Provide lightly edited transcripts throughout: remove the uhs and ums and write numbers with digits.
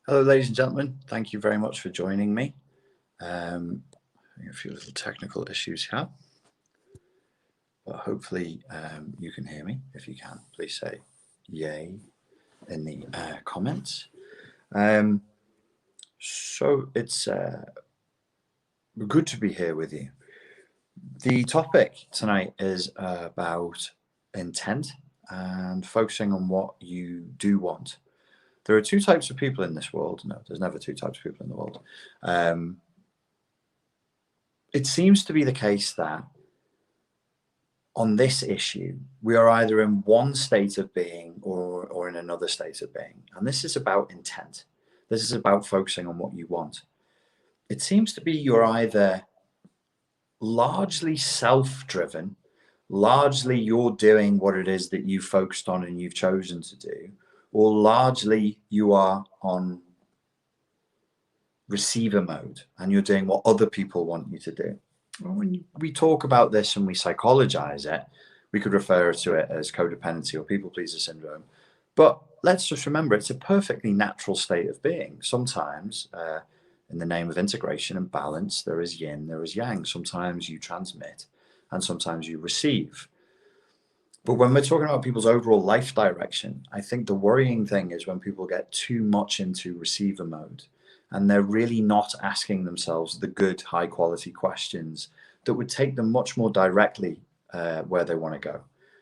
Hello, ladies and gentlemen. Thank you very much for joining me. A few little technical issues here, but hopefully you can hear me. If you can, please say yay in the comments. So it's good to be here with you. The topic tonight is about intent and focusing on what you do want. There are two types of people in this world. No, there's never two types of people in the world. It seems to be the case that on this issue, we are either in one state of being or in another state of being. And this is about intent. This is about focusing on what you want. It seems to be you're either largely self-driven, largely you're doing what it is that you focused on and you've chosen to do, or largely you are on receiver mode and you're doing what other people want you to do. When we talk about this and we psychologize it, we could refer to it as codependency or people pleaser syndrome. But let's just remember, it's a perfectly natural state of being. Sometimes, in the name of integration and balance, there is yin, there is yang. Sometimes you transmit and sometimes you receive. But when we're talking about people's overall life direction, I think the worrying thing is when people get too much into receiver mode and they're really not asking themselves the good, high quality questions that would take them much more directly where they want to go.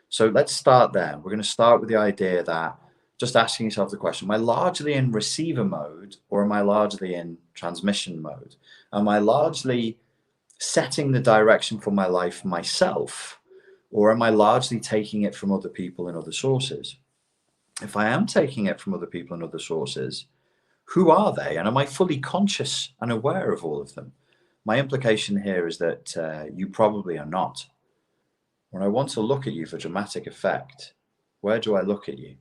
So let's start there. We're going to start with the idea that just asking yourself the question, am I largely in receiver mode or am I largely in transmission mode? Am I largely setting the direction for my life myself? Or am I largely taking it from other people and other sources? If I am taking it from other people and other sources, who are they? And am I fully conscious and aware of all of them? My implication here is that you probably are not. When I want to look at you for dramatic effect, where do I look at you?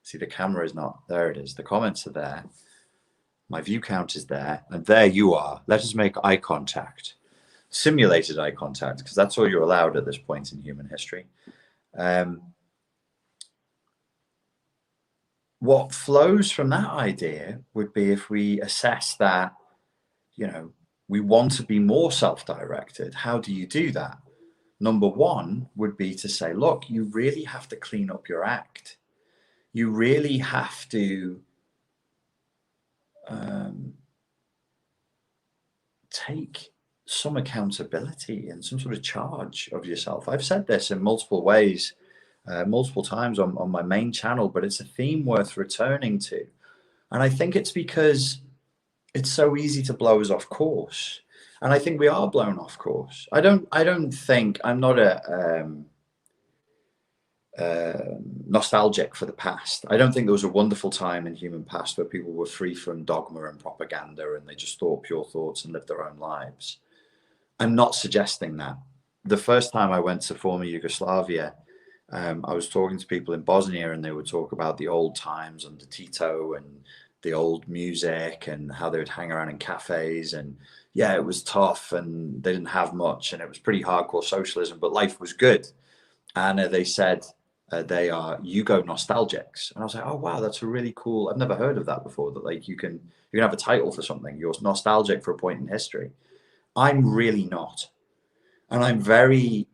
See, the camera is not, there it is. The comments are there. My view count is there. And there you are. Let us make eye contact. Simulated eye contact, because that's all you're allowed at this point in human history. What flows from that idea would be if we assess that, we want to be more self-directed. How do you do that? Number one would be to say, look, you really have to clean up your act. You really have to take some accountability and some sort of charge of yourself. I've said this in multiple ways, multiple times on my main channel, but it's a theme worth returning to. And I think it's because it's so easy to blow us off course. And I think we are blown off course. I'm not nostalgic for the past. I don't think there was a wonderful time in human past where people were free from dogma and propaganda and they just thought pure thoughts and lived their own lives. I'm not suggesting that. The first time I went to former Yugoslavia, I was talking to people in Bosnia and they would talk about the old times under Tito and the old music and how they would hang around in cafes. And yeah, it was tough and they didn't have much and it was pretty hardcore socialism, but life was good. And they said they are Yugo nostalgics. And I was like, oh, wow, that's a really cool. I've never heard of that before, that like you can have a title for something. You're nostalgic for a point in history. I'm really not. And I'm very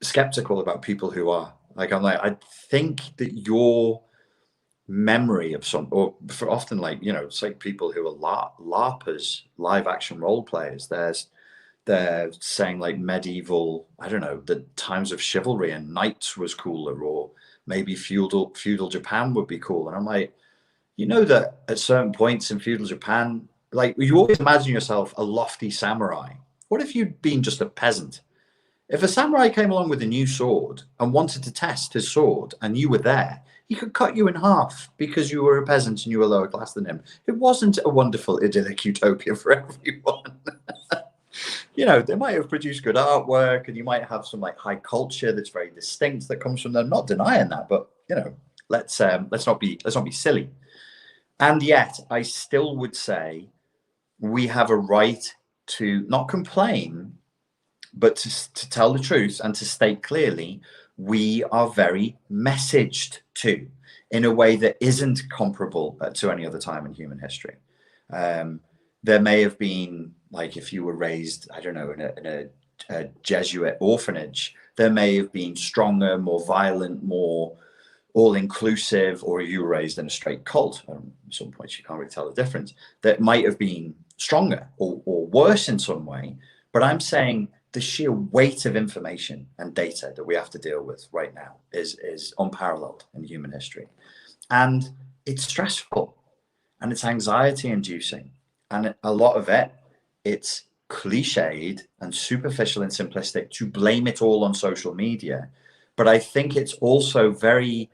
skeptical about people who are. Like, I think that your memory of some, or for often it's like people who are LARPers, live action role players. They're saying like medieval, I don't know, the times of chivalry and knights was cooler, or maybe feudal Japan would be cool. And I'm like, that at certain points in feudal Japan, like you always imagine yourself a lofty samurai. What if you'd been just a peasant? If a samurai came along with a new sword and wanted to test his sword and you were there, he could cut you in half because you were a peasant and you were lower class than him. It wasn't a wonderful idyllic utopia for everyone. They might have produced good artwork and you might have some like high culture that's very distinct that comes from them. Not denying that, but let's not be silly. And yet I still would say we have a right to not complain, but to tell the truth and to state clearly, we are very messaged to. in a way that isn't comparable to any other time in human history. There may have been, like, if you were raised, I don't know, in a Jesuit orphanage, there may have been stronger, more violent, more all-inclusive, or you were raised in a straight cult. At some points you can't really tell the difference. That might have been stronger or worse in some way. But I'm saying the sheer weight of information and data that we have to deal with right now is unparalleled in human history. And it's stressful and it's anxiety inducing. And a lot of it's cliched and superficial and simplistic to blame it all on social media. But I think it's also very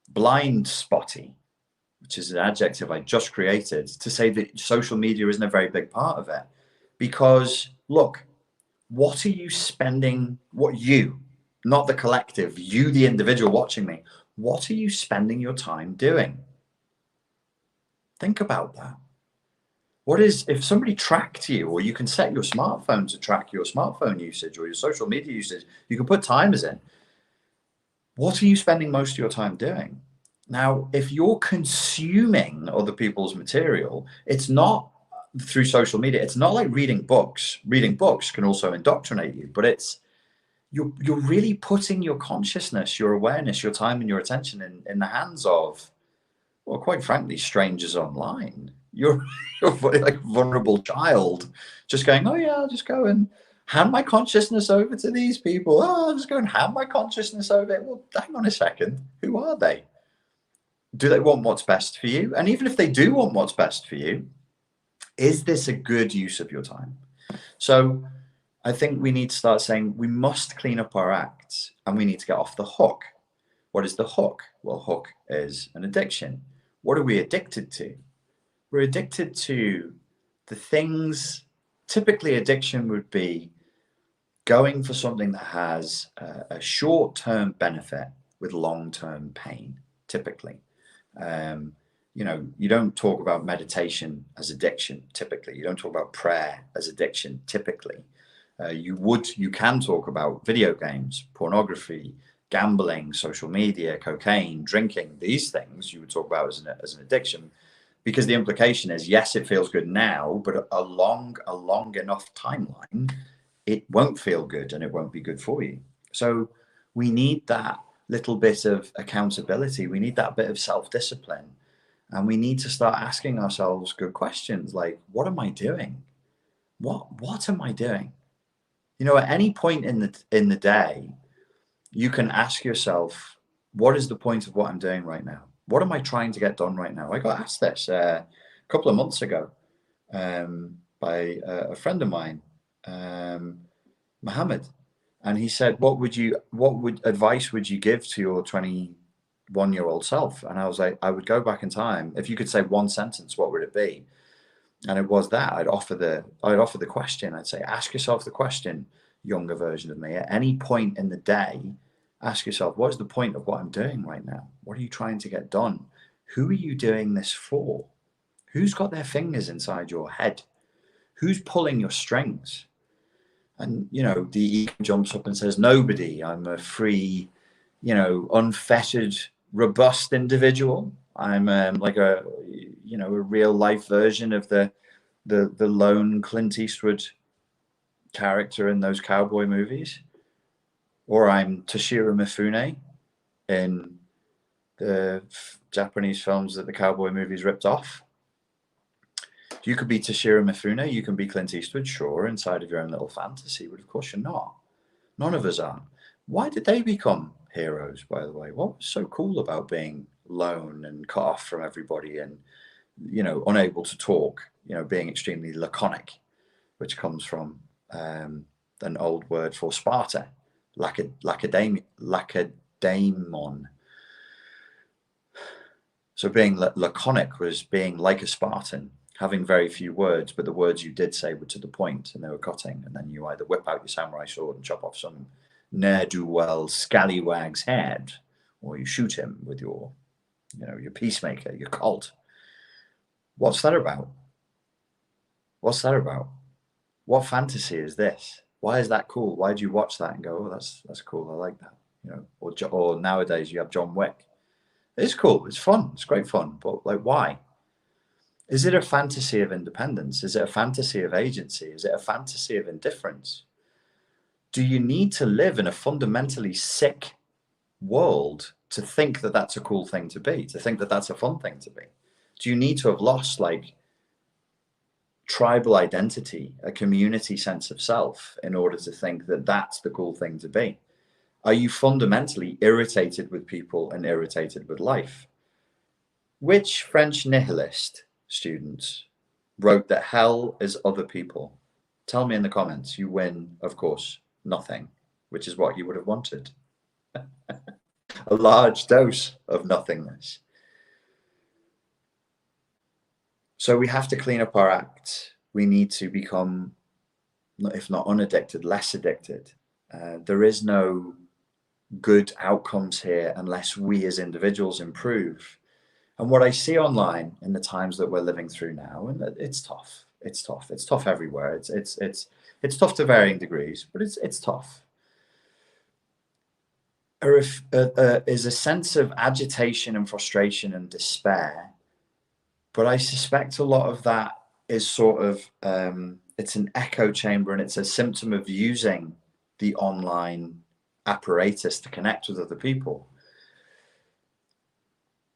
blind spotty, which is an adjective I just created, to say that social media isn't a very big part of it. Because look, what are you spending, not the collective, you, the individual watching me, what are you spending your time doing? Think about that. If somebody tracked you, or you can set your smartphone to track your smartphone usage or your social media usage, you can put timers in. What are you spending most of your time doing? Now, if you're consuming other people's material, it's not through social media. It's not like reading books. Reading books can also indoctrinate you, but you're really putting your consciousness, your awareness, your time and your attention in the hands of, well, quite frankly, strangers online. You're like a vulnerable child just going, oh yeah, I'll just go and hand my consciousness over to these people. Oh, I'll just go and hand my consciousness over. Well, hang on a second. Who are they? Do they want what's best for you? And even if they do want what's best for you, is this a good use of your time? So I think we need to start saying we must clean up our acts and we need to get off the hook. What is the hook? Well, hook is an addiction. What are we addicted to? We're addicted to the things. Typically, addiction would be going for something that has a short-term benefit with long-term pain, typically. You don't talk about meditation as addiction, typically. You don't talk about prayer as addiction, typically. You can talk about video games, pornography, gambling, social media, cocaine, drinking. These things you would talk about as an addiction, because the implication is, yes, it feels good now, but a long enough timeline, it won't feel good and it won't be good for you. So we need that little bit of accountability. We need that bit of self-discipline. And we need to start asking ourselves good questions like, what am I doing? What am I doing? At any point in the day, you can ask yourself, what is the point of what I'm doing right now? What am I trying to get done right now? I got asked this a couple of months ago by a friend of mine, Mohammed, and he said, what advice would you give to your 21-year-old self? And I was like, I would go back in time. If you could say one sentence, what would it be? And it was that I'd offer the question. I'd say, ask yourself the question, younger version of me, at any point in the day. Ask yourself, what is the point of what I'm doing right now? What are you trying to get done? Who are you doing this for? Who's got their fingers inside your head? Who's pulling your strings? And, the ego jumps up and says, nobody. I'm a free, unfettered, robust individual. I'm like a real life version of the lone Clint Eastwood character in those cowboy movies. Or I'm Toshiro Mifune in the Japanese films that the cowboy movies ripped off. You could be Toshiro Mifune, you can be Clint Eastwood, sure, inside of your own little fantasy, but of course you're not. None of us are. Why did they become heroes, by the way? What was so cool about being lone and cut off from everybody and, unable to talk, being extremely laconic, which comes from an old word for Sparta. Lacedaemon. So being laconic was being like a Spartan, having very few words, but the words you did say were to the point and they were cutting. And then you either whip out your samurai sword and chop off some ne'er-do-well scallywag's head, or you shoot him with your peacemaker, your cult. What's that about? What's that about? What fantasy is this? Why is that cool? Why do you watch that and go, oh, that's cool, I like that? Or nowadays you have John Wick. It's cool. It's fun. It's great fun. But like, why? Is it a fantasy of independence? Is it a fantasy of agency? Is it a fantasy of indifference? Do you need to live in a fundamentally sick world to think that that's a cool thing to be, to think that that's a fun thing to be? Do you need to have lost like tribal identity, a community sense of self, in order to think that that's the cool thing to be? Are you fundamentally irritated with people and irritated with life? Which French nihilist students wrote that hell is other people? Tell me in the comments. You win, of course, nothing, which is what you would have wanted. A large dose of nothingness. So we have to clean up our act. We need to become, if not unaddicted, less addicted. There is no good outcomes here unless we as individuals improve. And what I see online in the times that we're living through now, and it's tough. It's tough. It's tough everywhere. It's tough to varying degrees, but it's tough. Is a sense of agitation and frustration and despair. But I suspect a lot of that is sort of, it's an echo chamber, and it's a symptom of using the online apparatus to connect with other people.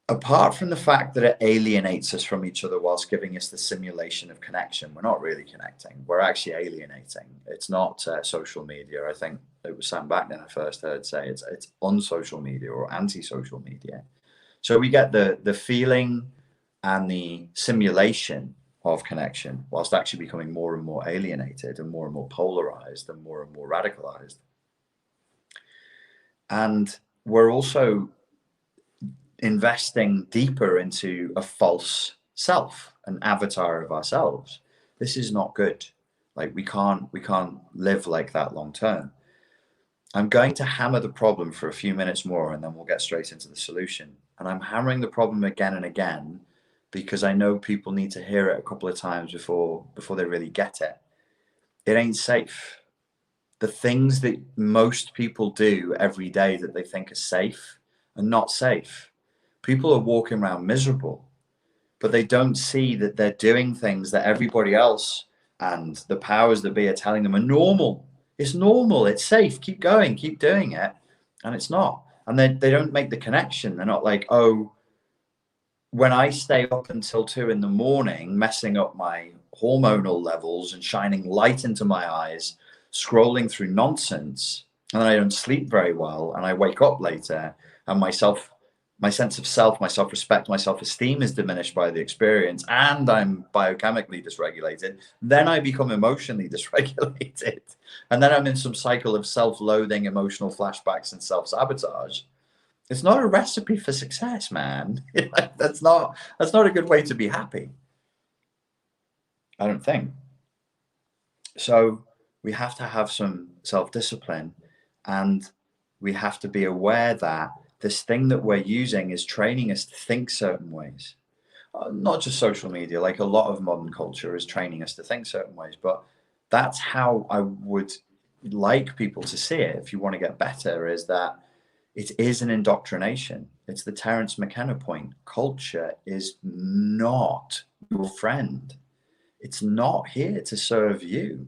Apart from the fact that it alienates us from each other whilst giving us the simulation of connection, we're not really connecting. We're actually alienating. It's not social media. I think it was Sam Backman I first heard say it's unsocial media or anti-social media. So we get the feeling and the simulation of connection whilst actually becoming more and more alienated and more polarized and more radicalized. And we're also investing deeper into a false self, an avatar of ourselves. This is not good. Like we can't live like that long term. I'm going to hammer the problem for a few minutes more, and then we'll get straight into the solution. And I'm hammering the problem again and again because I know people need to hear it a couple of times before they really get it. It ain't safe. The things that most people do every day that they think are safe are not safe. People are walking around miserable, but they don't see that they're doing things that everybody else and the powers that be are telling them are normal. It's normal. It's safe. Keep going. Keep doing it. And it's not. And they don't make the connection. They're not like, oh, when I stay up until 2 a.m, messing up my hormonal levels and shining light into my eyes, scrolling through nonsense, and then I don't sleep very well, and I wake up later, and my sense of self, my self-respect, my self-esteem is diminished by the experience, and I'm biochemically dysregulated, then I become emotionally dysregulated. And then I'm in some cycle of self-loathing, emotional flashbacks, and self-sabotage. It's not a recipe for success, man. That's not a good way to be happy, I don't think. So we have to have some self-discipline, and we have to be aware that this thing that we're using is training us to think certain ways. Not just social media, like a lot of modern culture is training us to think certain ways, but that's how I would like people to see it. If you want to get better, is that it is an indoctrination. It's the Terence McKenna point. Culture is not your friend. It's not here to serve you.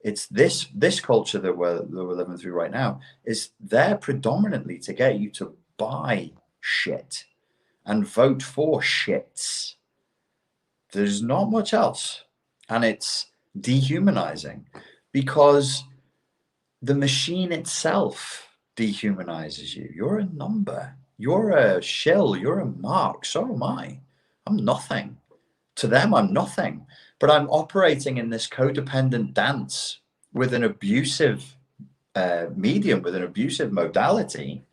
It's this culture that we're living through right now is there predominantly to get you to buy shit and vote for shits. There's not much else. And it's dehumanizing because the machine itself dehumanizes you. You're a number. You're a shell. You're a mark. So am I. I'm nothing. To them, I'm nothing. But I'm operating in this codependent dance with an abusive medium, with an abusive modality.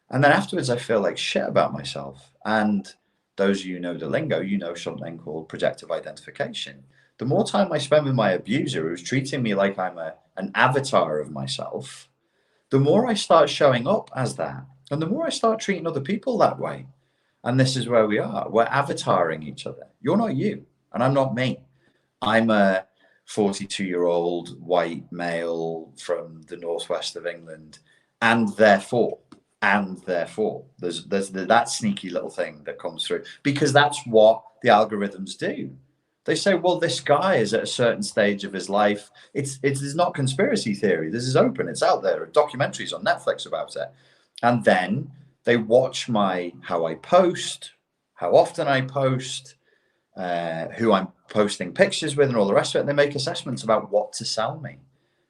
And then afterwards, I feel like shit about myself. And those of you who know the lingo, you know something called projective identification. The more time I spend with my abuser, who's treating me like I'm an avatar of myself, the more I start showing up as that. And the more I start treating other people that way. And this is where we are. We're avataring each other. You're not you, and I'm not me. I'm a 42-year-old white male from the northwest of England, and therefore And therefore, there's that sneaky little thing that comes through, because that's what the algorithms do. They say, well, this guy is at a certain stage of his life. It's not conspiracy theory. This is open. It's out there. There are documentaries on Netflix about it. And then they watch how I post, how often I post, who I'm posting pictures with, and all the rest of it. And they make assessments about what to sell me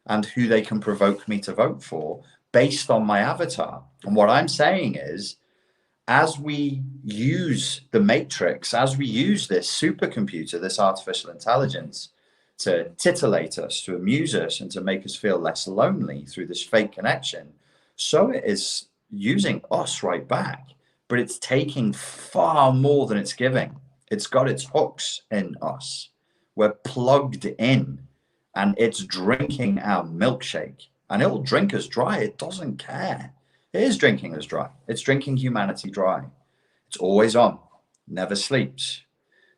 and who they can provoke me to vote for based on my avatar. And what I'm saying is, as we use the matrix, as we use this supercomputer, this artificial intelligence, to titillate us, to amuse us, and to make us feel less lonely through this fake connection, so it is using us right back, but it's taking far more than it's giving. It's got its hooks in us. We're plugged in, and it's drinking our milkshake, and it'll drink us dry. It doesn't care. It is drinking us dry. It's drinking humanity dry. It's always on, never sleeps,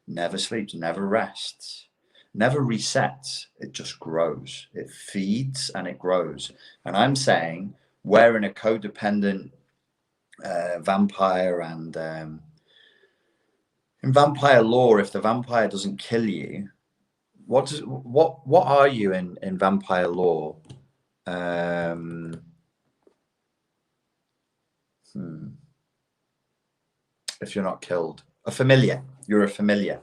never rests, never resets. It just grows. It feeds and it grows. And I'm saying we're in a codependent vampire, and in vampire lore, if the vampire doesn't kill you, what are you in vampire lore? If you're not killed, a familiar. You're a familiar.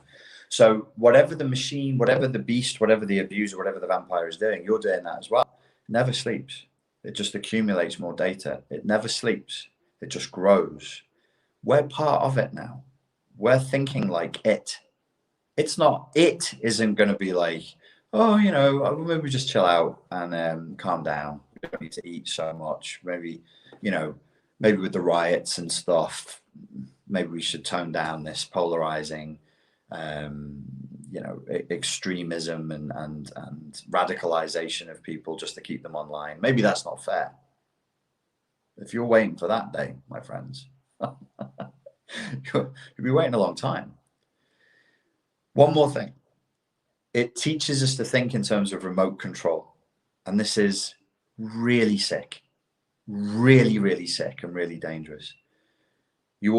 So whatever the machine, whatever the beast, whatever the abuser, whatever the vampire is doing, you're doing that as well. It never sleeps. It just accumulates more data. It never sleeps. It just grows. We're part of it now. We're thinking like it. It's not, it isn't going to be like, oh, maybe just chill out and calm down. We don't need to eat so much. Maybe, maybe with the riots and stuff, maybe we should tone down this polarizing, extremism and radicalization of people just to keep them online. Maybe that's not fair. If you're waiting for that day, my friends, you'll be waiting a long time. One more thing. It teaches us to think in terms of remote control. And this is really sick, really, really sick and really dangerous. You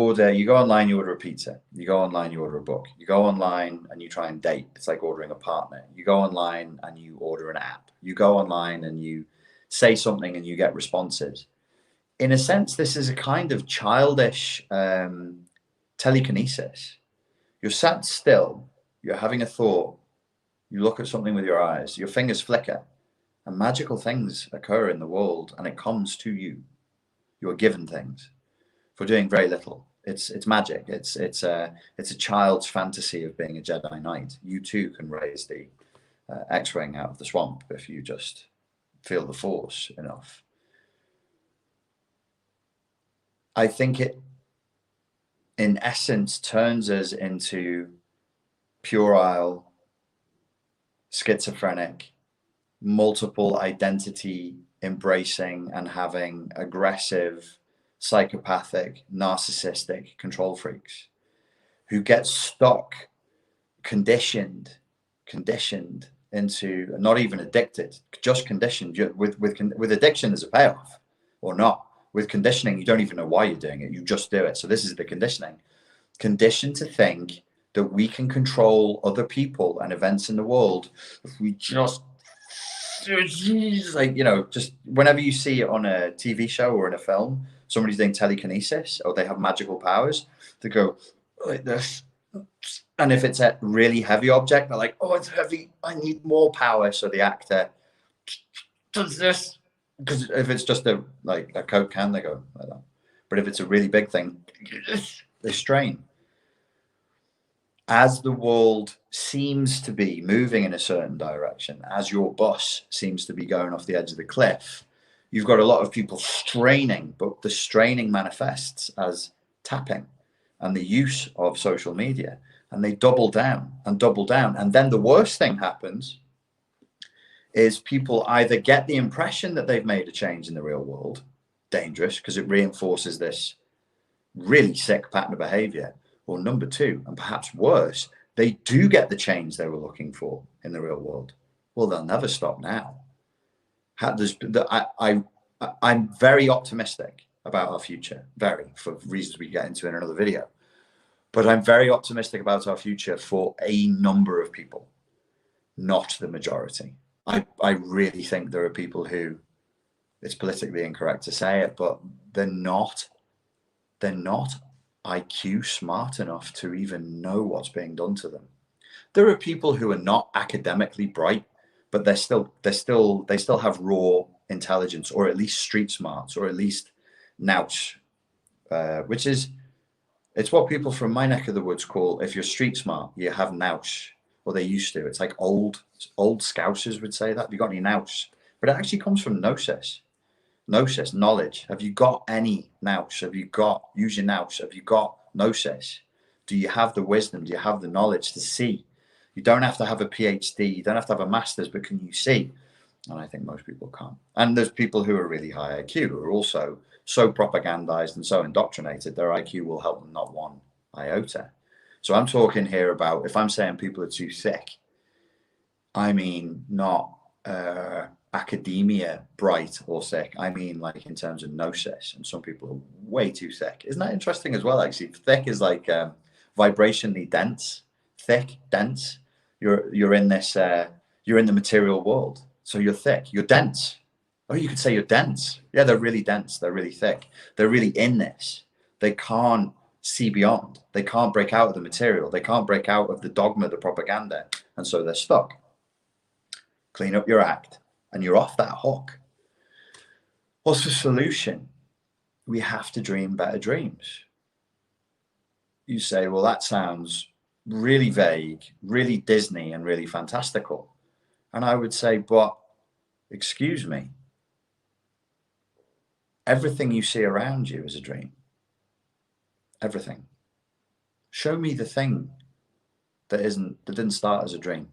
go online, you order a pizza. You go online, you order a book. You go online and you try and date. It's like ordering a partner. You go online and you order an app. You go online and you say something and you get responses. In a sense, this is a kind of childish telekinesis. You're sat still, you're having a thought, you look at something with your eyes, your fingers flicker, and magical things occur in the world, and it comes to you. You are given things for doing very little. It's magic. It's a child's fantasy of being a Jedi Knight. You too can raise the X-wing out of the swamp if you just feel the Force enough. I think it, in essence, turns us into puerile, schizophrenic, multiple identity embracing and having aggressive, psychopathic, narcissistic control freaks who get stuck, conditioned into, not even addicted, just conditioned. With addiction, there's a payoff, or not. With conditioning, you don't even know why you're doing it. You just do it. So this is the conditioning. Conditioned to think that we can control other people and events in the world if we just just whenever you see it on a TV show or in a film, somebody's doing telekinesis or they have magical powers, they go like this. And if it's a really heavy object, they're like, oh, it's heavy, I need more power. So the actor does this. Because if it's just a Coke can, they go like that. But if it's a really big thing, they strain. As the world seems to be moving in a certain direction, as your bus seems to be going off the edge of the cliff, you've got a lot of people straining, but the straining manifests as tapping and the use of social media. And they double down and double down. And then the worst thing happens is people either get the impression that they've made a change in the real world, dangerous, because it reinforces this really sick pattern of behavior, or number two, and perhaps worse, they do get the change they were looking for in the real world. Well, they'll never stop now. I'm very optimistic about our future, very, for reasons we get into in another video. But I'm very optimistic about our future for a number of people, not the majority. I really think there are people who, it's politically incorrect to say it, but they're not IQ smart enough to even know what's being done to them. There are people who are not academically bright, but they still have raw intelligence, or at least street smarts, or at least nous, which is, it's what people from my neck of the woods call, if you're street smart, you have nous, or they used to. It's like old Scousers would say that. Have you got any nous? But it actually comes from gnosis. Gnosis, knowledge. Have you got any nous? Have you got, use your nous? Have you got gnosis? Do you have the wisdom? Do you have the knowledge to see? You don't have to have a PhD. You don't have to have a master's, but can you see? And I think most people can't. And there's people who are really high IQ who are also so propagandized and so indoctrinated, their IQ will help them not one iota. So I'm talking here about, if I'm saying people are too thick, I mean not academia bright or thick. I mean like in terms of gnosis, and some people are way too thick. Isn't that interesting as well? Actually, thick is like vibrationally dense. Thick, dense. You're in this. You're in the material world, so you're thick. You're dense. Oh, you could say you're dense. Yeah, they're really dense. They're really thick. They're really in this. They can't see beyond. They can't break out of the material. They can't break out of the dogma, the propaganda, and so they're stuck. Clean up your act, and you're off that hook. What's the solution? We have to dream better dreams. You say, well, that sounds really vague, really Disney, and really fantastical. And I would say, but excuse me, everything you see around you is a dream. Everything. Show me the thing that didn't start as a dream.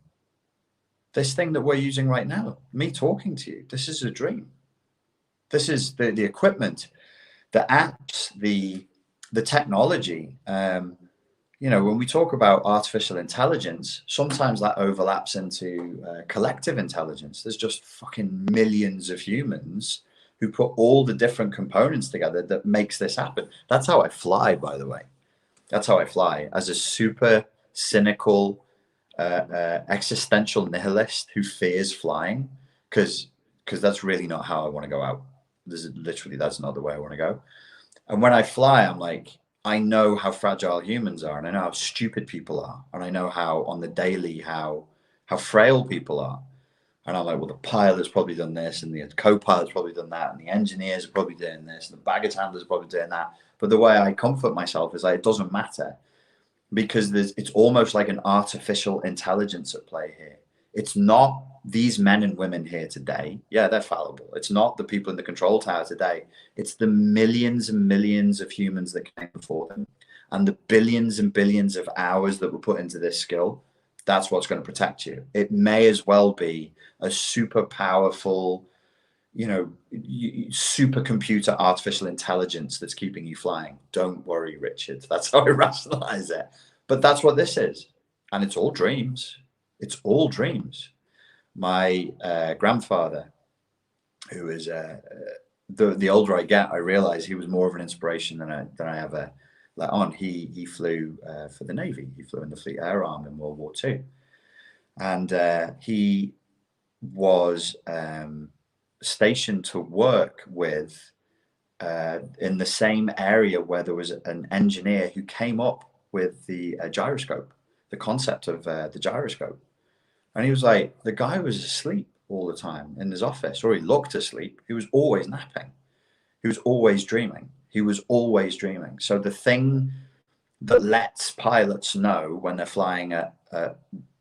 This thing that we're using right now, me talking to you, this is a dream. This is the equipment, the apps, the technology. You know, when we talk about artificial intelligence, sometimes that overlaps into collective intelligence. There's just fucking millions of humans who put all the different components together that makes this happen. That's how I fly, by the way. That's how I fly, as a super cynical, existential nihilist who fears flying, because that's really not how I want to go out. That's not the way I want to go. And when I fly, I'm like, I know how fragile humans are, and I know how stupid people are, and I know how on the daily how frail people are. And I'm like, well, the pilot's probably done this, and the co-pilot's probably done that, and the engineers are probably doing this, and the baggage handler's probably doing that. But the way I comfort myself is like, it doesn't matter, because it's almost like an artificial intelligence at play here. It's not these men and women here today. Yeah, they're fallible. It's not the people in the control tower today. It's the millions and millions of humans that came before them, and the billions and billions of hours that were put into this skill. That's what's going to protect you. It may as well be a super powerful, you know, supercomputer artificial intelligence that's keeping you flying. Don't worry, Richard. That's how I rationalize it. But that's what this is. And it's all dreams. It's all dreams. My grandfather, who is the older I get, I realize he was more of an inspiration than I ever let on. He flew for the Navy. He flew in the Fleet Air Arm in World War II. And he was stationed to work with in the same area where there was an engineer who came up with the gyroscope, the concept of the gyroscope. And he was like, the guy was asleep all the time in his office, or he looked asleep. He was always napping. He was always dreaming. He was always dreaming. So the thing that lets pilots know when they're flying at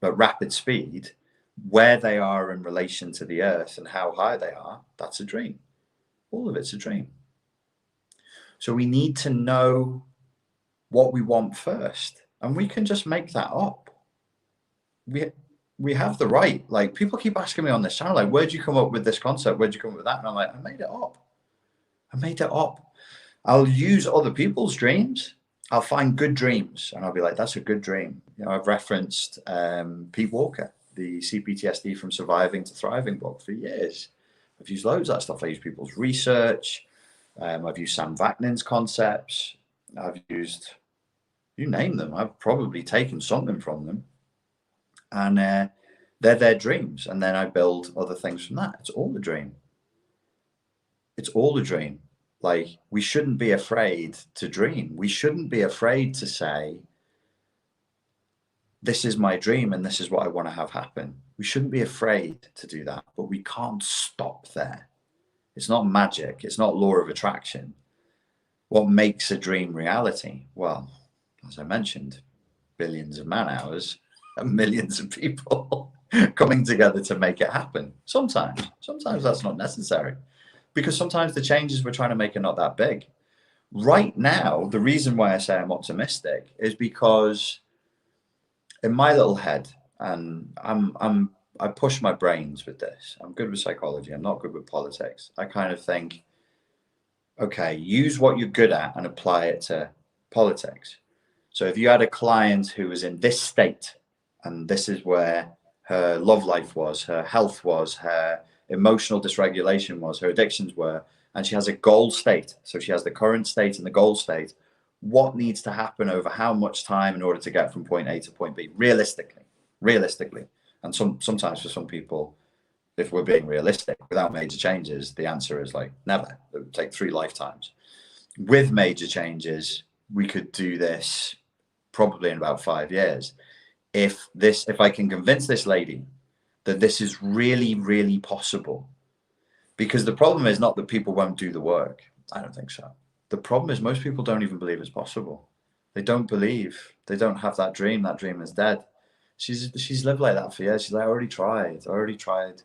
rapid speed where they are in relation to the earth and how high they are, that's a dream. All of it's a dream. So we need to know what we want first, and we can just make that up. We have the right. Like, people keep asking me on this channel, like, where'd you come up with this concept? Where'd you come up with that? And I'm like, I made it up. I made it up. I'll use other people's dreams. I'll find good dreams, and I'll be like, that's a good dream. You know, I've referenced Pete Walker, the CPTSD from Surviving to Thriving book for years. I've used loads of that stuff. I use people's research. I've used Sam Vaknin's concepts. I've used, you name them. I've probably taken something from them. And they're their dreams. And then I build other things from that. It's all a dream. It's all a dream. Like, we shouldn't be afraid to dream. We shouldn't be afraid to say, this is my dream and this is what I want to have happen. We shouldn't be afraid to do that, but we can't stop there. It's not magic. It's not law of attraction. What makes a dream reality? Well, as I mentioned, billions of man hours and millions of people coming together to make it happen. Sometimes that's not necessary, because sometimes the changes we're trying to make are not that big. Right now, the reason why I say I'm optimistic is because in my little head, and I push my brains with this. I'm good with psychology. I'm not good with politics. I kind of think, okay, use what you're good at and apply it to politics. So if you had a client who was in this state, and this is where her love life was, her health was, her emotional dysregulation was, her addictions were, and she has a goal state. So she has the current state and the goal state. What needs to happen over how much time in order to get from point A to point B, realistically. And sometimes for some people, if we're being realistic, without major changes, the answer is like never. It would take 3 lifetimes. With major changes, we could do this probably in about 5 years. If I can convince this lady that this is really, really possible, because the problem is not that people won't do the work. I don't think so. The problem is most people don't even believe it's possible. They don't believe. They don't have that dream. That dream is dead. She's lived like that for years. She's like, I already tried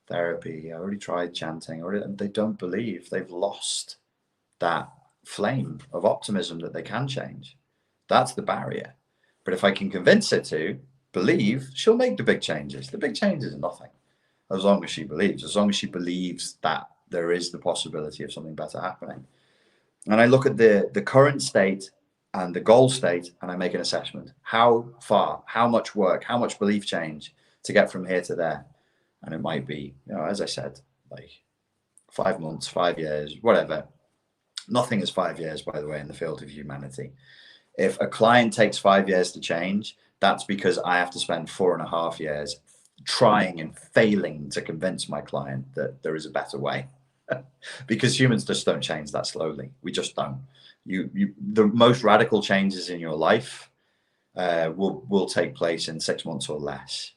therapy. I already tried chanting. And they don't believe. They've lost that flame of optimism that they can change. That's the barrier. But if I can convince her to believe, she'll make the big changes. The big changes are nothing. As long as she believes that there is the possibility of something better happening. And I look at the current state and the goal state, and I make an assessment. How far, how much work, how much belief change to get from here to there? And it might be, as I said, like 5 months, 5 years, whatever. Nothing is 5 years, by the way, in the field of humanity. If a client takes 5 years to change, that's because I have to spend 4.5 years trying and failing to convince my client that there is a better way. Because humans just don't change that slowly. We just don't. The most radical changes in your life will take place in 6 months or less.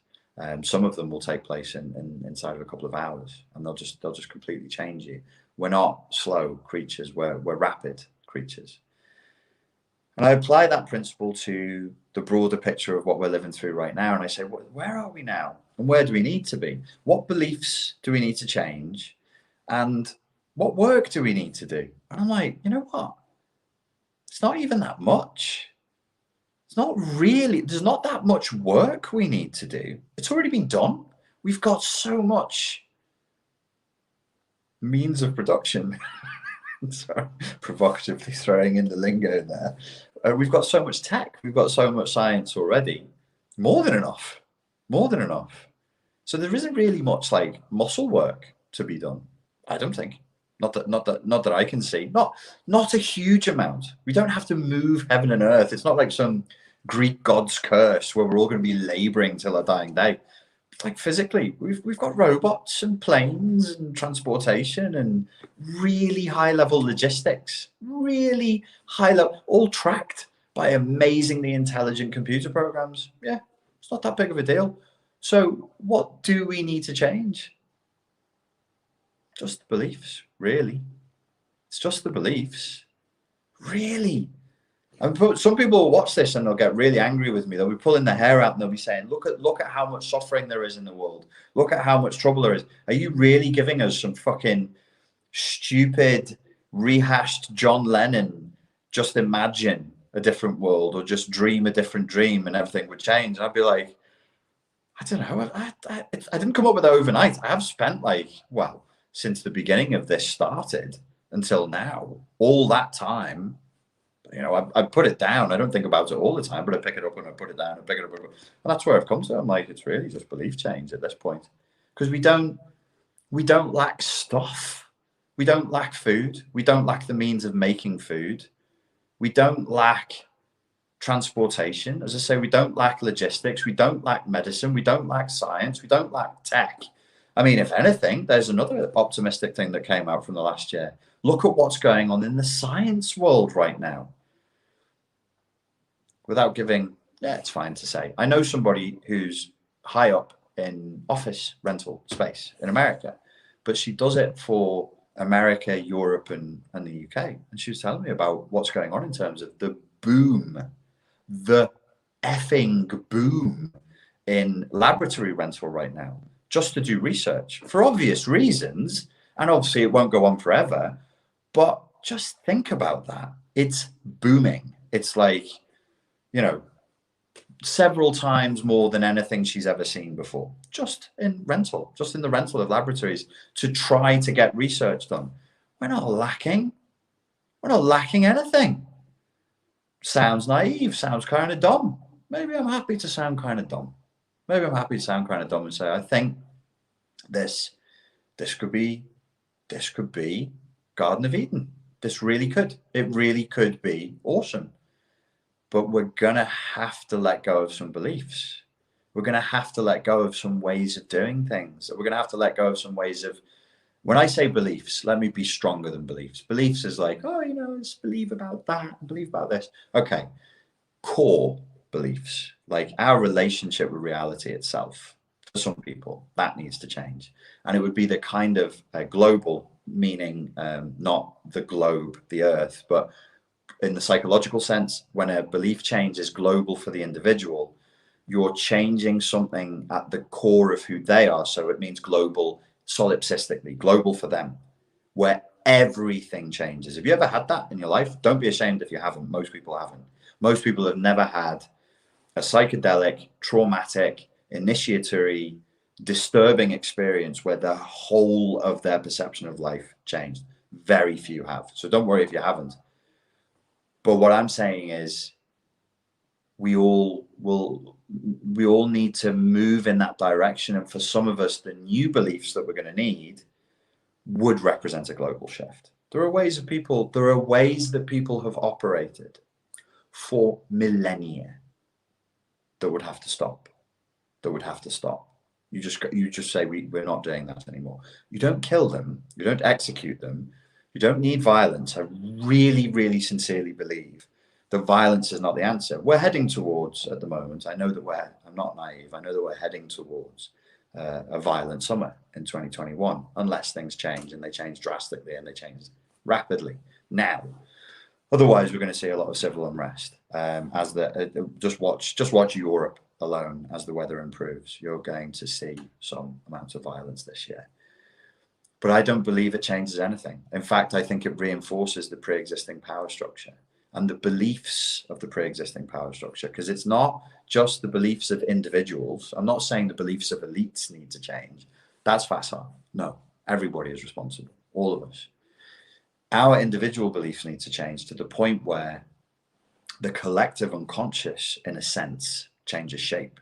Some of them will take place inside of a couple of hours, and they'll just completely change you. We're not slow creatures. We're rapid creatures. And I apply that principle to the broader picture of what we're living through right now. And I say, where are we now? And where do we need to be? What beliefs do we need to change? And what work do we need to do? And I'm like, you know what? It's not even that much. It's not really, there's not that much work we need to do. It's already been done. We've got so much means of production. Sorry, provocatively throwing in the lingo there. We've got so much tech. We've got so much science already. More than enough. So there isn't really much like muscle work to be done. I don't think. Not that I can see. Not a huge amount. We don't have to move heaven and earth. It's not like some Greek god's curse where we're all going to be laboring till our dying day. Like physically, we've got robots and planes and transportation and really high level logistics, really high level, all tracked by amazingly intelligent computer programs. Yeah, it's not that big of a deal. So what do we need to change? Just the beliefs, really. It's just the beliefs, really. And some people will watch this and they'll get really angry with me. They'll be pulling their hair out and they'll be saying, look at how much suffering there is in the world. Look at how much trouble there is. Are you really giving us some fucking stupid, rehashed John Lennon, just imagine a different world or just dream a different dream and everything would change? And I'd be like, I don't know. I didn't come up with that overnight. I have spent since the beginning of this started until now, all that time, I put it down. I don't think about it all the time, but I pick it up and I put it down and pick it up. And that's where I've come to. I'm like, it's really just belief change at this point. Because we don't lack stuff. We don't lack food. We don't lack the means of making food. We don't lack transportation. As I say, we don't lack logistics. We don't lack medicine. We don't lack science. We don't lack tech. I mean, if anything, there's another optimistic thing that came out from the last year. Look at what's going on in the science world right now. Without giving, yeah, it's fine to say. I know somebody who's high up in office rental space in America, but she does it for America, Europe, and the UK. And she was telling me about what's going on in terms of the effing boom in laboratory rental right now, just to do research for obvious reasons. And obviously it won't go on forever, but just think about that. It's booming. It's like, you know, several times more than anything she's ever seen before, just in the rental of laboratories to try to get research done. We're not lacking anything. Sounds naive, sounds kind of dumb. Maybe I'm happy to sound kind of dumb. And say, I think this could be Garden of Eden. This really could. It really could be awesome. But we're going to have to let go of some beliefs. We're going to have to let go of some ways of doing things. We're going to have to let go of some ways of, when I say beliefs, let me be stronger than beliefs. Beliefs is like, oh, you know, let's believe about that, believe about this. Okay. Core beliefs, like our relationship with reality itself. For some people, that needs to change. And it would be the kind of global, meaning not the globe, the earth, but in the psychological sense, when a belief change is global for the individual, you're changing something at the core of who they are. So it means global, solipsistically, global for them, where everything changes. Have you ever had that in your life? Don't be ashamed if you haven't. Most people haven't. Most people have never had a psychedelic, traumatic, initiatory, disturbing experience where the whole of their perception of life changed. Very few have. So don't worry if you haven't. But what I'm saying is we all need to move in that direction. And for some of us, the new beliefs that we're going to need would represent a global shift. There are ways that people have operated for millennia that would have to stop. You just say we're not doing that anymore. You don't kill them. You don't execute them. You don't need violence. I really, really sincerely believe that violence is not the answer. We're heading towards, at the moment, I'm not naive, I know that we're heading towards a violent summer in 2021, unless things change, and they change drastically, and they change rapidly now. Otherwise, we're going to see a lot of civil unrest. Just watch Europe alone. As the weather improves, you're going to see some amount of violence this year. But I don't believe it changes anything. In fact, I think it reinforces the pre-existing power structure and the beliefs of the pre-existing power structure, because it's not just the beliefs of individuals. I'm not saying the beliefs of elites need to change. That's facile. No, everybody is responsible, all of us. Our individual beliefs need to change to the point where the collective unconscious, in a sense, changes shape.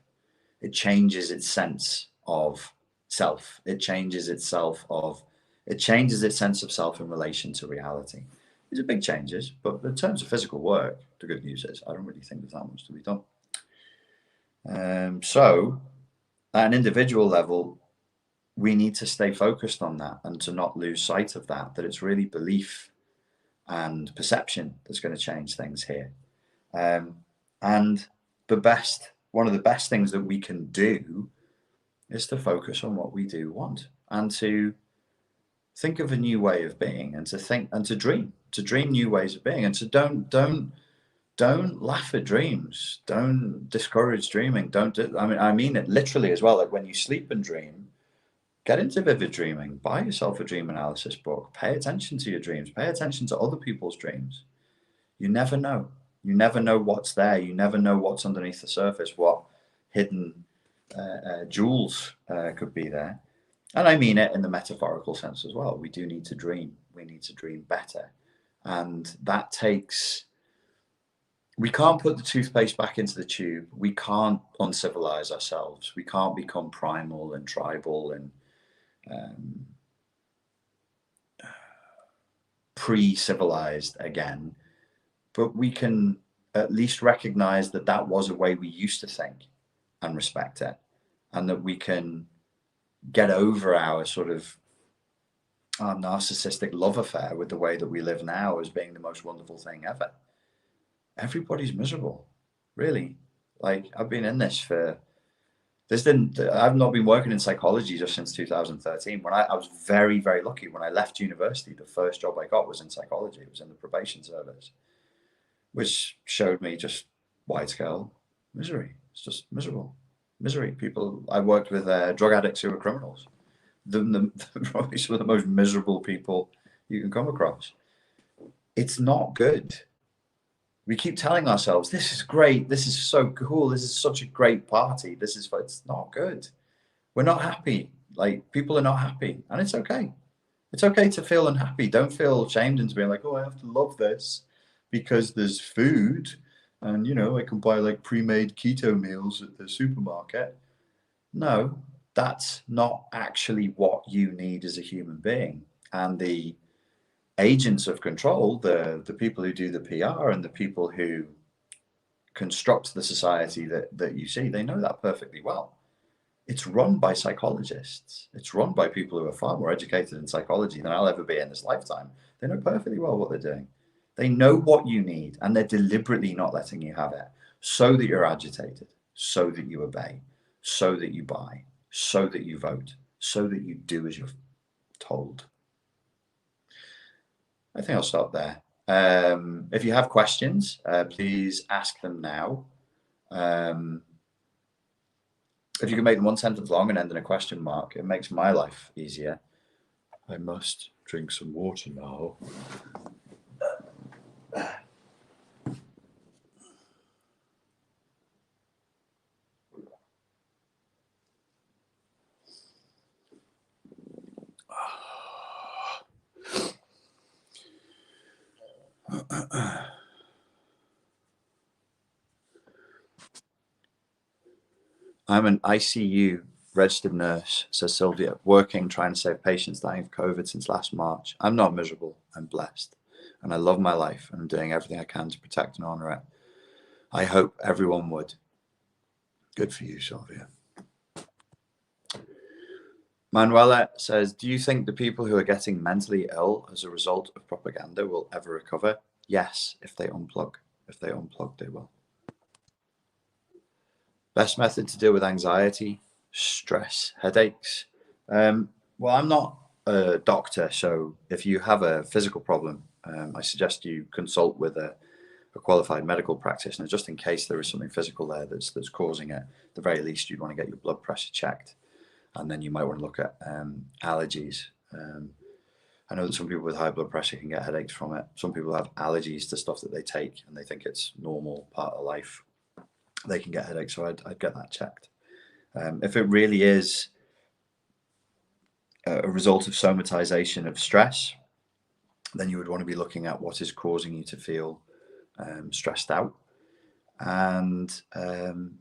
It changes its sense of self. It changes its sense of self in relation to reality. These are big changes, but in terms of physical work, the good news is I don't really think there's that much to be done. So at an individual level, we need to stay focused on that and to not lose sight of that it's really belief and perception that's going to change things here. And one of the best things that we can do is to focus on what we do want and to think of a new way of being and to dream new ways of being, and to don't laugh at dreams. Don't discourage dreaming. I mean it literally as well. Like when you sleep and dream, get into vivid dreaming. Buy yourself a dream analysis book. Pay attention to your dreams. Pay attention to other people's dreams. You never know. You never know what's there. You never know what's underneath the surface, what hidden jewels could be there. And I mean it in the metaphorical sense as well. We do need to dream. We need to dream better. And that takes... We can't put the toothpaste back into the tube. We can't uncivilize ourselves. We can't become primal and tribal and pre-civilized again, but we can at least recognize that that was a way we used to think and respect it, and that we can get over our sort of our narcissistic love affair with the way that we live now as being the most wonderful thing ever. Everybody's miserable, really. Like, I've been in this for I've not been working in psychology just since 2013. When I was very, very lucky. When I left university, the first job I got was in psychology. It was in the probation service, which showed me just wide scale misery. It's just miserable. Misery. People, I worked with drug addicts who were criminals. Probably some of the most miserable people you can come across. It's not good. We keep telling ourselves, this is great, this is so cool, this is such a great party, it's not good. We're not happy. Like, people are not happy, and it's okay. It's okay to feel unhappy. Don't feel shamed into being like, oh, I have to love this because there's food and, you know, I can buy like pre-made keto meals at the supermarket. No, that's not actually what you need as a human being. And the agents of control, the people who do the PR and the people who construct the society that you see, they know that perfectly well. It's run by psychologists. It's run by people who are far more educated in psychology than I'll ever be in this lifetime. They know perfectly well what they're doing. They know what you need, and they're deliberately not letting you have it so that you're agitated, so that you obey, so that you buy, so that you vote, so that you do as you're told. I think I'll stop there. If you have questions, please ask them now. If you can make them one sentence long and end in a question mark, it makes my life easier. I must drink some water now. I'm an ICU registered nurse, says Sylvia, working, trying to save patients dying of COVID since last March. I'm not miserable. I'm blessed. And I love my life, and I'm doing everything I can to protect and honor it. I hope everyone would. Good for you, Sylvia. Manuela says, do you think the people who are getting mentally ill as a result of propaganda will ever recover? Yes, if they unplug. If they unplug, they will. Best method to deal with anxiety, stress, headaches. Well, I'm not a doctor, so if you have a physical problem, I suggest you consult with a qualified medical practitioner, just in case there is something physical there that's causing it. At the very least, you'd want to get your blood pressure checked, and then you might want to look at allergies. I know that some people with high blood pressure can get headaches from it. Some people have allergies to stuff that they take, and they think it's normal part of life. They can get headaches, so I'd get that checked. If it really is a result of somatization of stress, then you would want to be looking at what is causing you to feel stressed out, and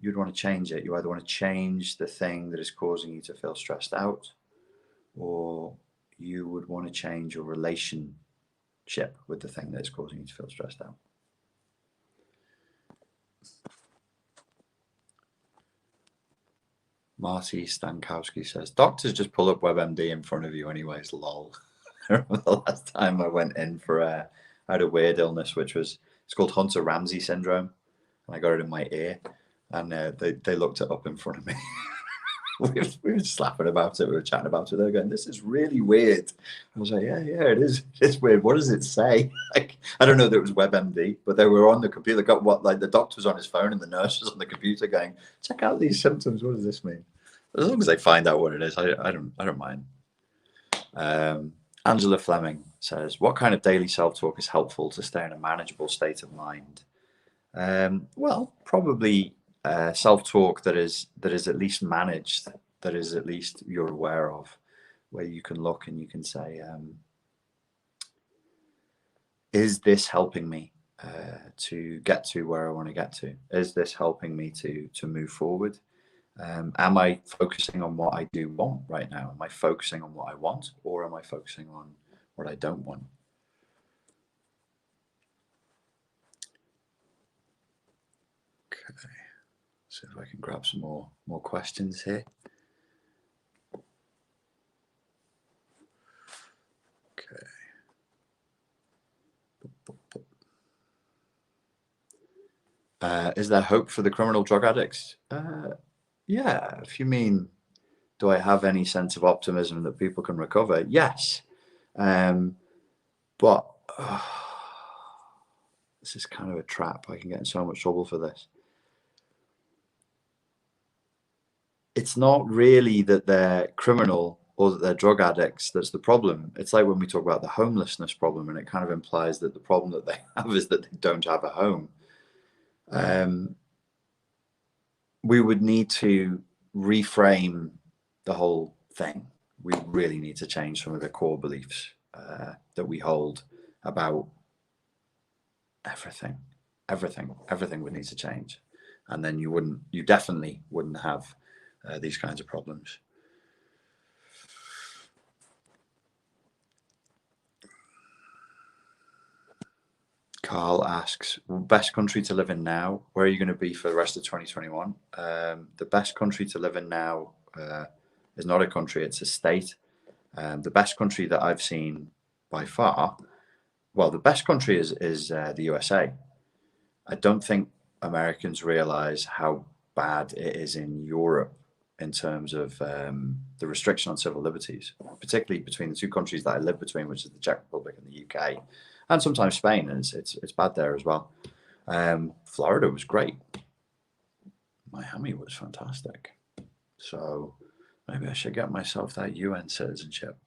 you'd want to change it. You either want to change the thing that is causing you to feel stressed out, or you would want to change your relationship with the thing that is causing you to feel stressed out. Marty Stankowski says, doctors just pull up WebMD in front of you anyways, lol. I remember the last time I went in for I had a weird illness, it's called Hunter-Ramsey syndrome, and I got it in my ear, and they looked it up in front of me. we were just laughing about it, we were chatting about it, they were going, this is really weird. I was like, yeah, it is, it's weird, what does it say? Like, I don't know that it was WebMD, but they were on the computer, the doctor was on his phone and the nurse was on the computer going, check out these symptoms, what does this mean? As long as they find out what it is, I don't mind. Angela Fleming says, what kind of daily self-talk is helpful to stay in a manageable state of mind? Well, probably self-talk that is at least managed, that is at least you're aware of, where you can look and you can say, is this helping me to get to where I want to get to? Is this helping me to move forward? Am I focusing on what I do want right now? Am I focusing on what I want, or am I focusing on what I don't want? See if I can grab some more questions here. Okay. Is there hope for the criminal drug addicts? Yeah, if you mean, do I have any sense of optimism that people can recover? Yes. But this is kind of a trap. I can get in so much trouble for this. It's not really that they're criminal or that they're drug addicts that's the problem. It's like when we talk about the homelessness problem, and it kind of implies that the problem that they have is that they don't have a home. We would need to reframe the whole thing. We really need to change some of the core beliefs that we hold about everything. Everything would need to change, and then you definitely wouldn't have these kinds of problems. Carl asks, best country to live in now? Where are you going to be for the rest of 2021? The best country to live in now is not a country, it's a state. The best country that I've seen by far, well, the best country is the USA. I don't think Americans realize how bad it is in Europe in terms of the restriction on civil liberties, particularly between the two countries that I live between, which is the Czech Republic and the UK, and sometimes Spain, and it's bad there as well. Florida was great. Miami was fantastic. So maybe I should get myself that UN citizenship.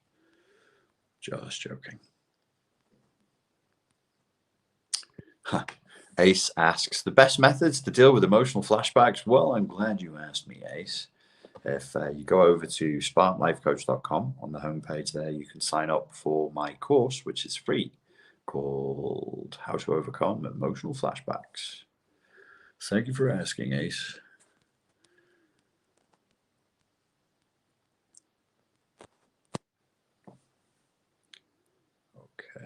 Just joking. Huh. Ace asks, the best methods to deal with emotional flashbacks? Well, I'm glad you asked me, Ace. If you go over to spartanlifecoach.com, on the homepage there, you can sign up for my course, which is free, called How to Overcome Emotional Flashbacks. Thank you for asking, Ace. Okay.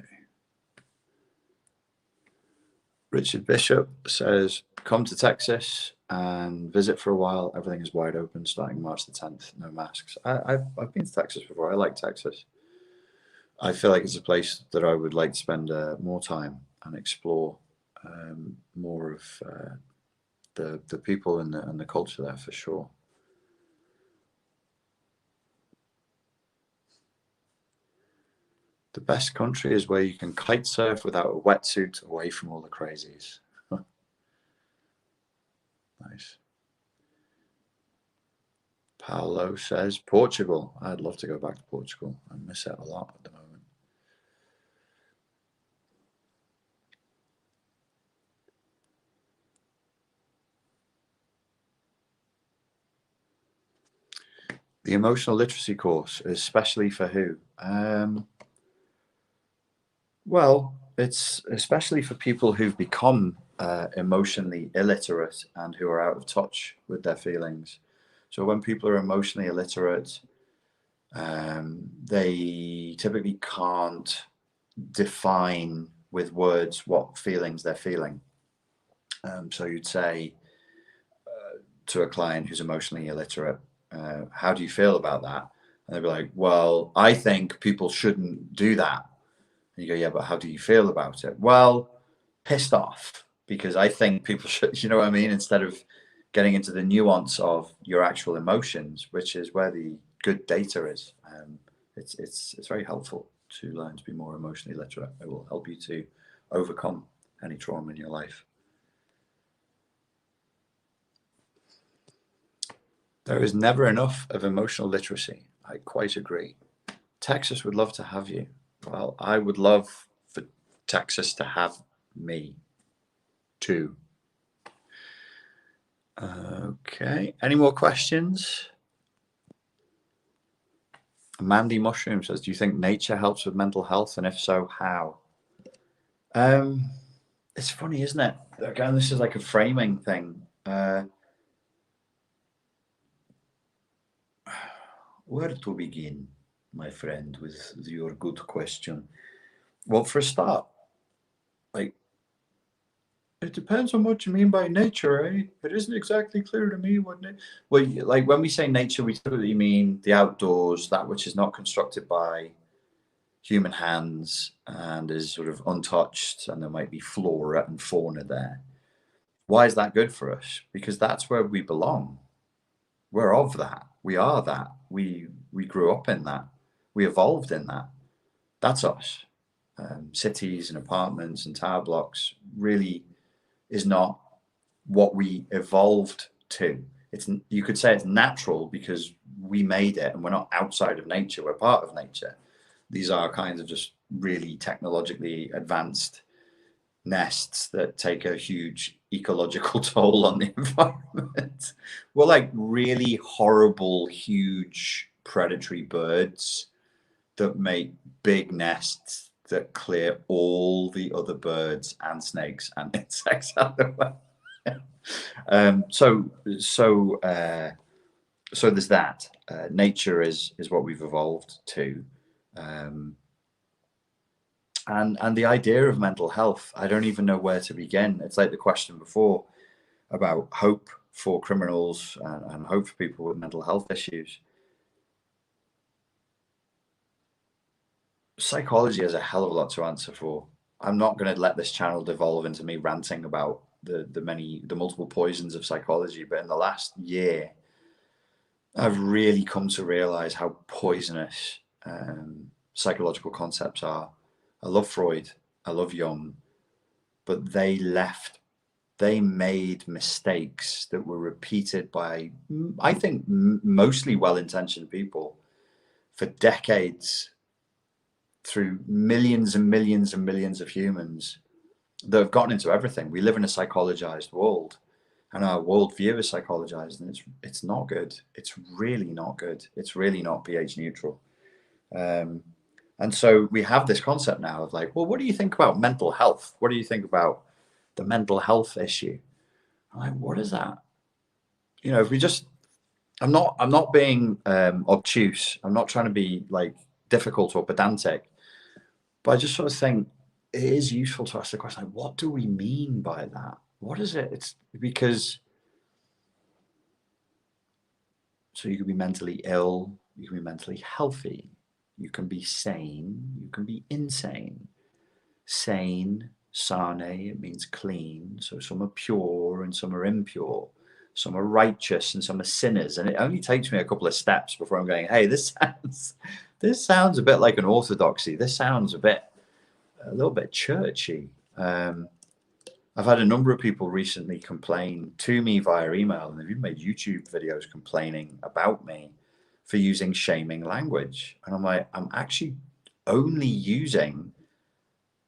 Richard Bishop says, come to Texas and visit for a while. Everything is wide open starting March the 10th. No masks. I've been to Texas before. I like Texas. I feel like it's a place that I would like to spend more time and explore more of the people and the culture there for sure. The best country is where you can kite surf without a wetsuit, away from all the crazies. Nice. Paolo says Portugal. I'd love to go back to Portugal. I miss it a lot at the moment. The emotional literacy course is especially for who? Well, it's especially for people who've become emotionally illiterate and who are out of touch with their feelings. So when people are emotionally illiterate, they typically can't define with words what feelings they're feeling. So you'd say to a client who's emotionally illiterate, how do you feel about that? And they'd be like, well, I think people shouldn't do that. And you go, yeah, but how do you feel about it? Well, pissed off, because I think people should, you know what I mean? Instead of getting into the nuance of your actual emotions, which is where the good data is. It's very helpful to learn to be more emotionally literate. It will help you to overcome any trauma in your life. There is never enough of emotional literacy. I quite agree. Texas would love to have you. Well, I would love for Texas to have me too. Okay. Any more questions? Mandy Mushroom says, do you think nature helps with mental health? And if so, how? It's funny, isn't it? Again, this is like a framing thing. Where to begin, my friend, with your good question? Well, for a start, like, it depends on what you mean by nature, eh? It isn't exactly clear to me what well, like when we say nature, we typically mean the outdoors, that which is not constructed by human hands and is sort of untouched, and there might be flora and fauna there. Why is that good for us? Because that's where we belong. We're of that. We are that. We grew up in that. We evolved in that. That's us. Cities and apartments and tower blocks really is not what we evolved to. It's, you could say it's natural because we made it and we're not outside of nature, we're part of nature. These are kinds of just really technologically advanced nests that take a huge ecological toll on the environment. We're like really horrible, huge predatory birds that make big nests that clear all the other birds and snakes and insects out of the way. So there's that. Nature is what we've evolved to, and the idea of mental health. I don't even know where to begin. It's like the question before about hope for criminals and hope for people with mental health issues. Psychology has a hell of a lot to answer for. I'm not going to let this channel devolve into me ranting about the multiple poisons of psychology, but in the last year, I've really come to realize how poisonous psychological concepts are. I love Freud, I love Jung, but they made mistakes that were repeated by, I think, mostly well-intentioned people for decades, through millions and millions and millions of humans that have gotten into everything. We live in a psychologized world, and our worldview is psychologized, and it's not good. It's really not good. It's really not pH neutral. And so we have this concept now of like, well, what do you think about mental health? What do you think about the mental health issue? I'm like, what is that? You know, if we just, I'm not being obtuse. I'm not trying to be like difficult or pedantic, but I just sort of think it is useful to ask the question, like, what do we mean by that? What is it? It's because, so you can be mentally ill, you can be mentally healthy, you can be sane, you can be insane. Sane, sane, it means clean. So some are pure and some are impure. Some are righteous and some are sinners. And it only takes me a couple of steps before I'm going, hey, this sounds a bit like an orthodoxy. This sounds a little bit churchy. I've had a number of people recently complain to me via email, and they've even made YouTube videos complaining about me for using shaming language. And I'm like, I'm actually only using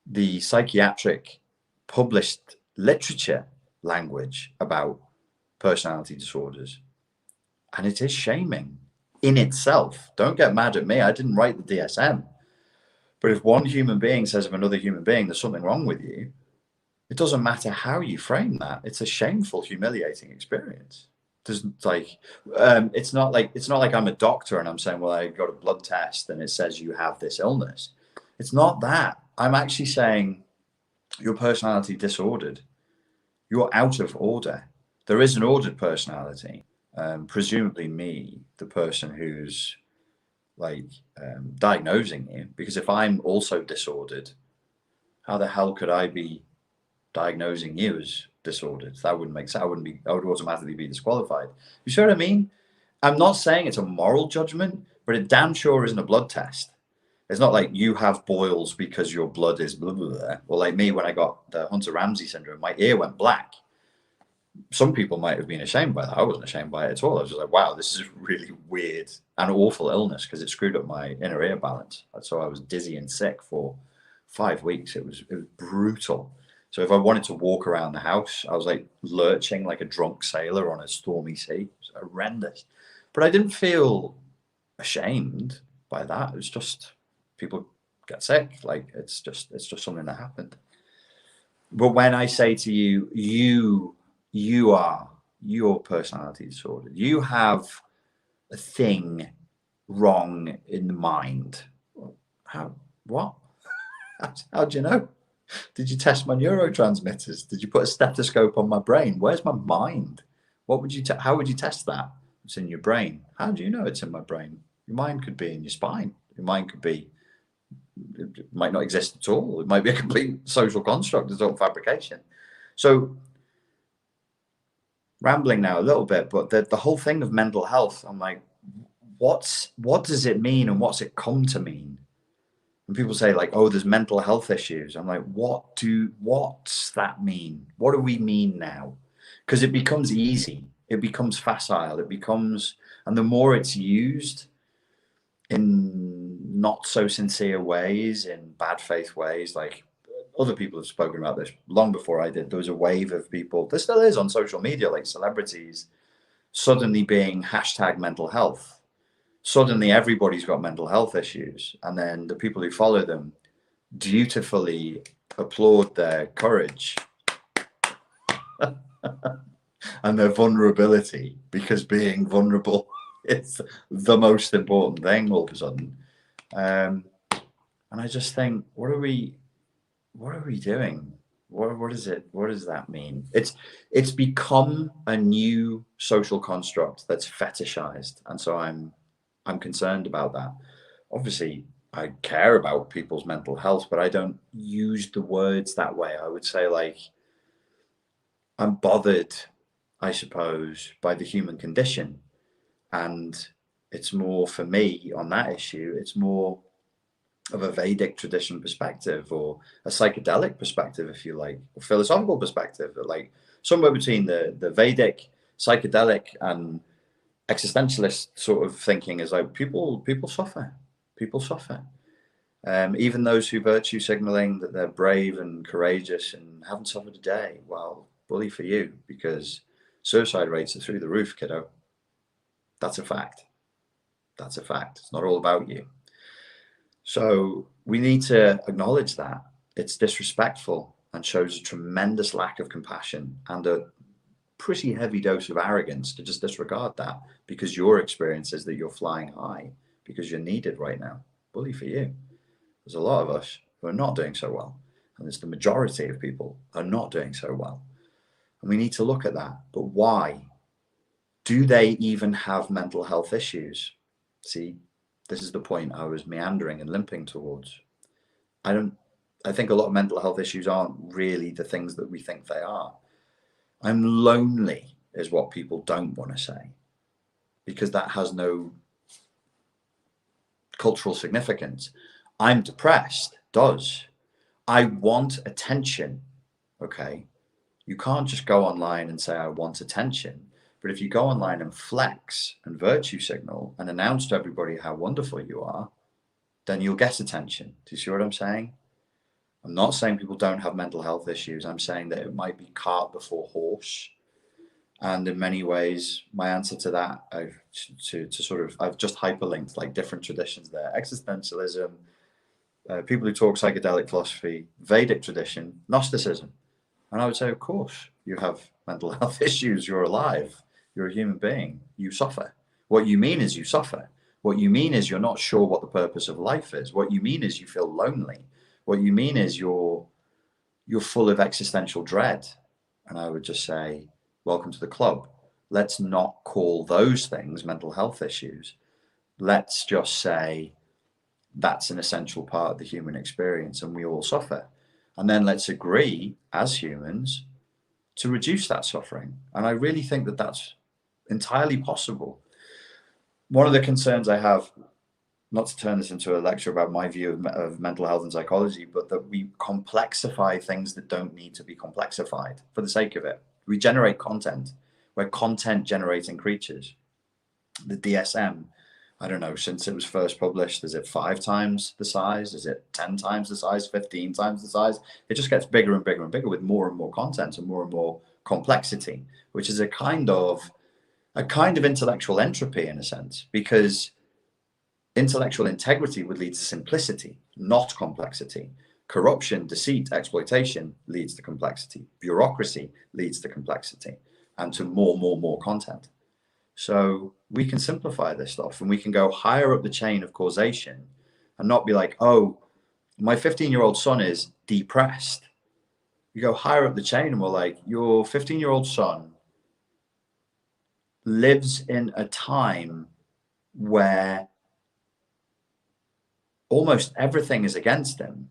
the psychiatric published literature language about personality disorders. And it is shaming in itself. Don't get mad at me. I didn't write the DSM. But if one human being says of another human being, there's something wrong with you, it doesn't matter how you frame that. It's a shameful, humiliating experience. It's not like I'm a doctor and I'm saying, well, I got a blood test and it says you have this illness. It's not that. I'm actually saying your personality disordered. You're out of order. There is an ordered personality. Presumably me, the person who's diagnosing you, because if I'm also disordered, how the hell could I be diagnosing you as disordered? That wouldn't make sense. I would automatically be disqualified. You see what I mean? I'm not saying it's a moral judgment, but it damn sure isn't a blood test. It's not like you have boils because your blood is blah, blah, blah. Or like me, when I got the Hunter-Ramsey syndrome, my ear went black. Some people might have been ashamed by that. I wasn't ashamed by it at all. I was just like, wow, this is really weird and awful illness, because it screwed up my inner ear balance. So I was dizzy and sick for 5 weeks. It was brutal. So if I wanted to walk around the house, I was like lurching like a drunk sailor on a stormy sea. It was horrendous. But I didn't feel ashamed by that. It was just, people get sick. Like it's just something that happened. But when I say to you, your personality disorder, you have a thing wrong in the mind. How? What? How do you know? Did you test my neurotransmitters? Did you put a stethoscope on my brain? Where's my mind? What would you? How would you test that? It's in your brain. How do you know it's in my brain? Your mind could be in your spine. Your mind could be. It might not exist at all. It might be a complete social construct, its own fabrication. So, rambling now a little bit, but the whole thing of mental health, I'm like, what does it mean, and what's it come to mean? And people say like, oh, there's mental health issues. I'm like, what's that mean? What do we mean now? Because it becomes easy, it becomes facile, and the more it's used in not so sincere ways, in bad faith ways, like other people have spoken about this long before I did. There was a wave of people, there still is on social media, like celebrities suddenly being hashtag mental health. Suddenly everybody's got mental health issues. And then the people who follow them dutifully applaud their courage and their vulnerability, because being vulnerable is the most important thing all of a sudden. And I just think, what are we doing? What is it? What does that mean? It's become a new social construct that's fetishized, and so I'm concerned about that. Obviously, I care about people's mental health, but I don't use the words that way. I would say like, I'm bothered, I suppose, by the human condition, and it's more for me on that issue. It's more of a Vedic tradition perspective, or a psychedelic perspective, if you like, or philosophical perspective, like somewhere between the Vedic, psychedelic, and existentialist sort of thinking is like people suffer. People suffer. Even those who virtue signaling that they're brave and courageous and haven't suffered a day. Well, bully for you, because suicide rates are through the roof, kiddo. That's a fact. That's a fact. It's not all about you. So we need to acknowledge that. It's disrespectful and shows a tremendous lack of compassion and a pretty heavy dose of arrogance to just disregard that because your experience is that you're flying high because you're needed right now. Bully for you. There's a lot of us who are not doing so well, and it's the majority of people are not doing so well. And we need to look at that. But why? Do they even have mental health issues? See, this is the point I was meandering and limping towards. I think a lot of mental health issues aren't really the things that we think they are. I'm lonely is what people don't want to say, because that has no cultural significance. I'm depressed does. I want attention. Okay. You can't just go online and say, I want attention. But if you go online and flex and virtue signal and announce to everybody how wonderful you are, then you'll get attention. Do you see what I'm saying? I'm not saying people don't have mental health issues. I'm saying that it might be cart before horse. And in many ways, my answer to that, I've just hyperlinked like different traditions there. Existentialism, people who talk psychedelic philosophy, Vedic tradition, Gnosticism. And I would say, of course, you have mental health issues. You're alive. You're a human being. You suffer. What you mean is you suffer. What you mean is you're not sure what the purpose of life is. What you mean is you feel lonely. What you mean is you're full of existential dread. And I would just say, welcome to the club. Let's not call those things mental health issues. Let's just say that's an essential part of the human experience and we all suffer. And then let's agree as humans to reduce that suffering. And I really think that that's entirely possible. One of the concerns I have, not to turn this into a lecture about my view of mental health and psychology, but that we complexify things that don't need to be complexified for the sake of it. We generate content. We're content generating creatures. The DSM, I don't know, since it was first published, is it 5 times the size? Is it 10 times the size, 15 times the size? It just gets bigger and bigger and bigger with more and more content and more complexity, which is a kind of intellectual entropy in a sense, because intellectual integrity would lead to simplicity, not complexity. Corruption, deceit, exploitation leads to complexity. Bureaucracy leads to complexity and to more content. So we can simplify this stuff and we can go higher up the chain of causation and not be like, oh, My 15-year-old son is depressed. You go higher up the chain and we're like, your 15-year-old son lives in a time where almost everything is against him,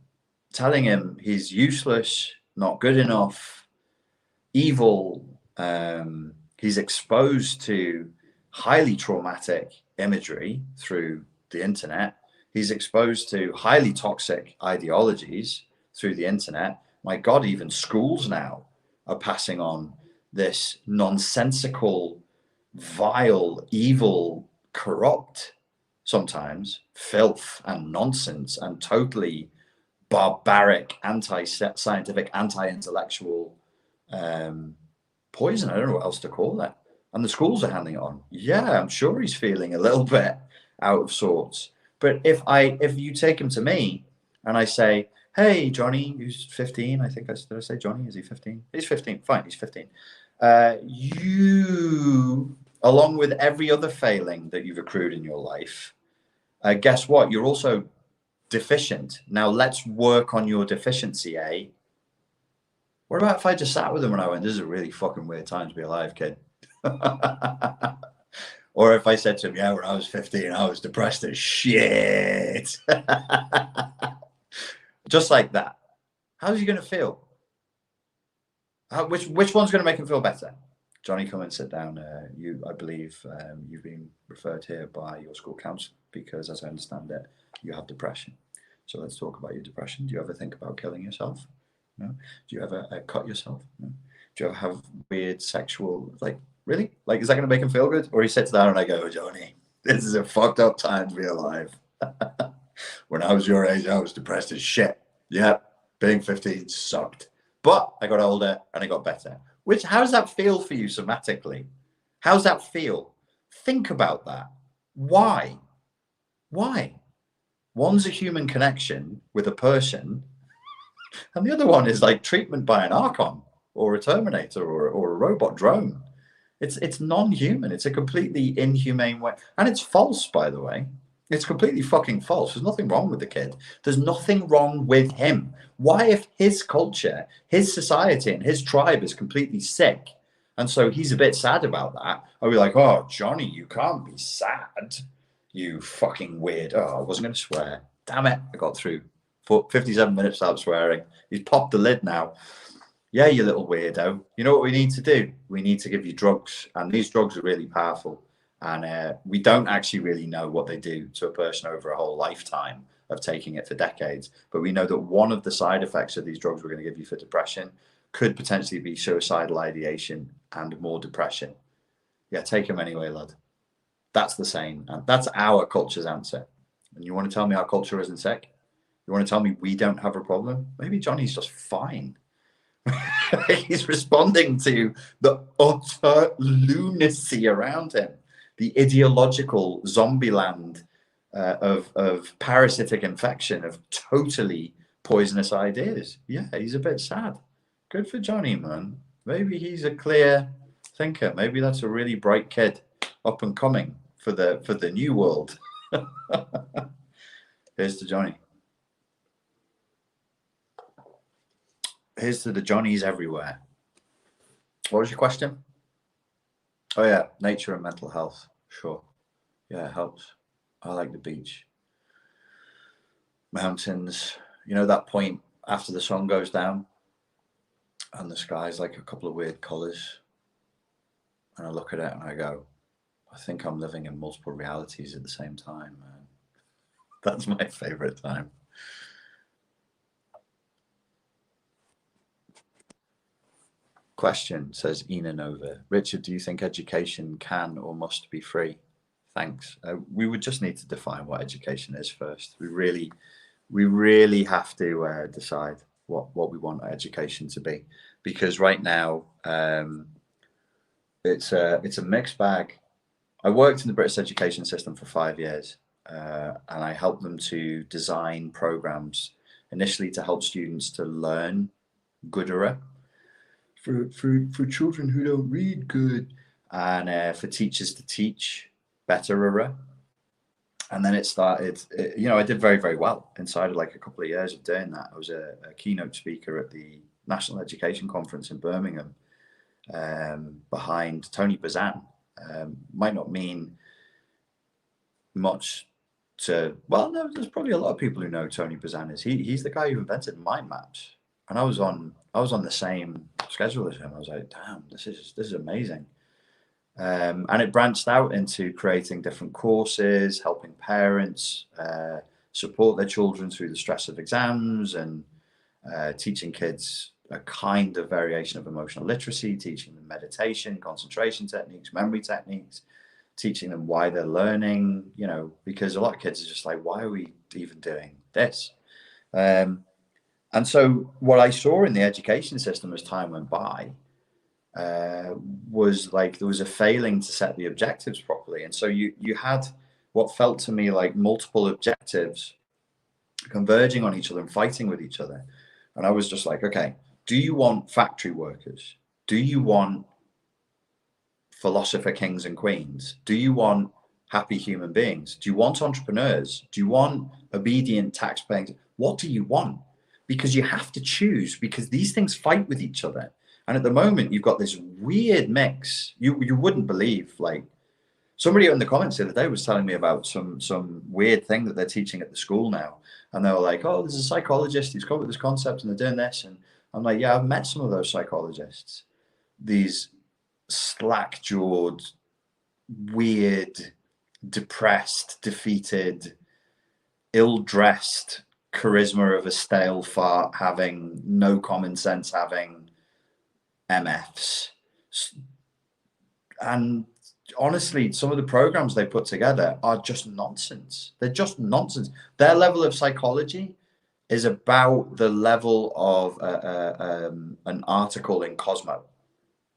telling him he's useless, not good enough, evil. He's exposed to highly traumatic imagery through the internet. He's exposed to highly toxic ideologies through the internet. My God, even schools now are passing on this nonsensical, vile, evil, corrupt, sometimes filth and nonsense and totally barbaric, anti-scientific, anti-intellectual poison. I don't know what else to call it. And the schools are handing it on. Yeah, I'm sure he's feeling a little bit out of sorts. But if you take him to me and I say, hey, Johnny, who's 15, I think did I say Johnny? Is he 15? He's 15. Fine, he's 15. You, along with every other failing that you've accrued in your life, guess what? You're also deficient. Now let's work on your deficiency, eh? What about if I just sat with him and I went, this is a really fucking weird time to be alive, kid? Or if I said to him, yeah, when I was 15, I was depressed as shit. Just like that. How's he going to feel? Which one's going to make him feel better? Johnny, come and sit down. I believe you've been referred here by your school counsellor because, as I understand it, you have depression. So let's talk about your depression. Do you ever think about killing yourself? No. Do you ever cut yourself? No. Do you ever have weird sexual, like, really? Like, is that going to make him feel good? Or he sits down and I go, Johnny, this is a fucked up time to be alive. When I was your age, I was depressed as shit. Yeah, being 15 sucked. But I got older and I got better. How does that feel for you somatically? How's that feel? Think about that. Why? One's a human connection with a person, and the other one is like treatment by an Archon or a Terminator or a robot drone. It's non-human. It's a completely inhumane way. And it's false, by the way. It's completely fucking false. There's nothing wrong with the kid. There's nothing wrong with him. Why, if his culture, his society, and his tribe is completely sick, and so he's a bit sad about that, I'll be like, oh, Johnny, you can't be sad. You fucking weird. Oh, I wasn't going to swear. Damn it. I got through 57 minutes without swearing. He's popped the lid now. Yeah, you little weirdo. You know what we need to do? We need to give you drugs. And these drugs are really powerful. And we don't actually really know what they do to a person over a whole lifetime of taking it for decades. But we know that one of the side effects of these drugs we're going to give you for depression could potentially be suicidal ideation and more depression. Yeah, take them anyway, lad. That's the same. That's our culture's answer. And you want to tell me our culture isn't sick? You want to tell me we don't have a problem? Maybe Johnny's just fine. He's responding to the utter lunacy around him, the ideological zombie land of parasitic infection, of totally poisonous ideas. Yeah, he's a bit sad. Good for Johnny, man. Maybe he's a clear thinker. Maybe that's a really bright kid up and coming for the new world. Here's to Johnny. Here's to the Johnnies everywhere. What was your question? Oh yeah, nature and mental health. Sure. Yeah, it helps. I like the beach. Mountains. You know that point after the sun goes down and the sky's like a couple of weird colors. And I look at it and I go, I think I'm living in multiple realities at the same time, man. That's my favorite time. Question, says Ina Nova. Richard, do you think education can or must be free? Thanks. We would just need to define what education is first. We really have to decide what we want education to be, because right now it's a mixed bag. I worked in the British education system for 5 years, and I helped them to design programs initially to help students to learn gooder. For children who don't read good, and for teachers to teach better. And then it started, I did very, very well inside of like a couple of years of doing that. I was a keynote speaker at the National Education Conference in Birmingham, behind Tony Bazan. Might not mean much to, well, no, there's probably a lot of people who know Tony Bazan is. He's the guy who invented mind maps. And I was on the same schedule as him. I was like, damn, this is amazing. And it branched out into creating different courses, helping parents support their children through the stress of exams, and teaching kids a kind of variation of emotional literacy, teaching them meditation, concentration techniques, memory techniques, teaching them why they're learning, because a lot of kids are just like, why are we even doing this? And so what I saw in the education system as time went by was like there was a failing to set the objectives properly. And so you had what felt to me like multiple objectives converging on each other and fighting with each other. And I was just like, okay, do you want factory workers? Do you want philosopher kings and queens? Do you want happy human beings? Do you want entrepreneurs? Do you want obedient taxpayers? What do you want? Because you have to choose, because these things fight with each other. And at the moment, you've got this weird mix. You wouldn't believe, like, somebody in the comments the other day was telling me about some weird thing that they're teaching at the school now. And they were like, oh, there's a psychologist who's come up with this concept and they're doing this. And I'm like, yeah, I've met some of those psychologists. These slack-jawed, weird, depressed, defeated, ill-dressed charisma of a stale fart having, no common sense having MFs. And honestly, some of the programs they put together are just nonsense. They're just nonsense. Their level of psychology is about the level of an article in Cosmo.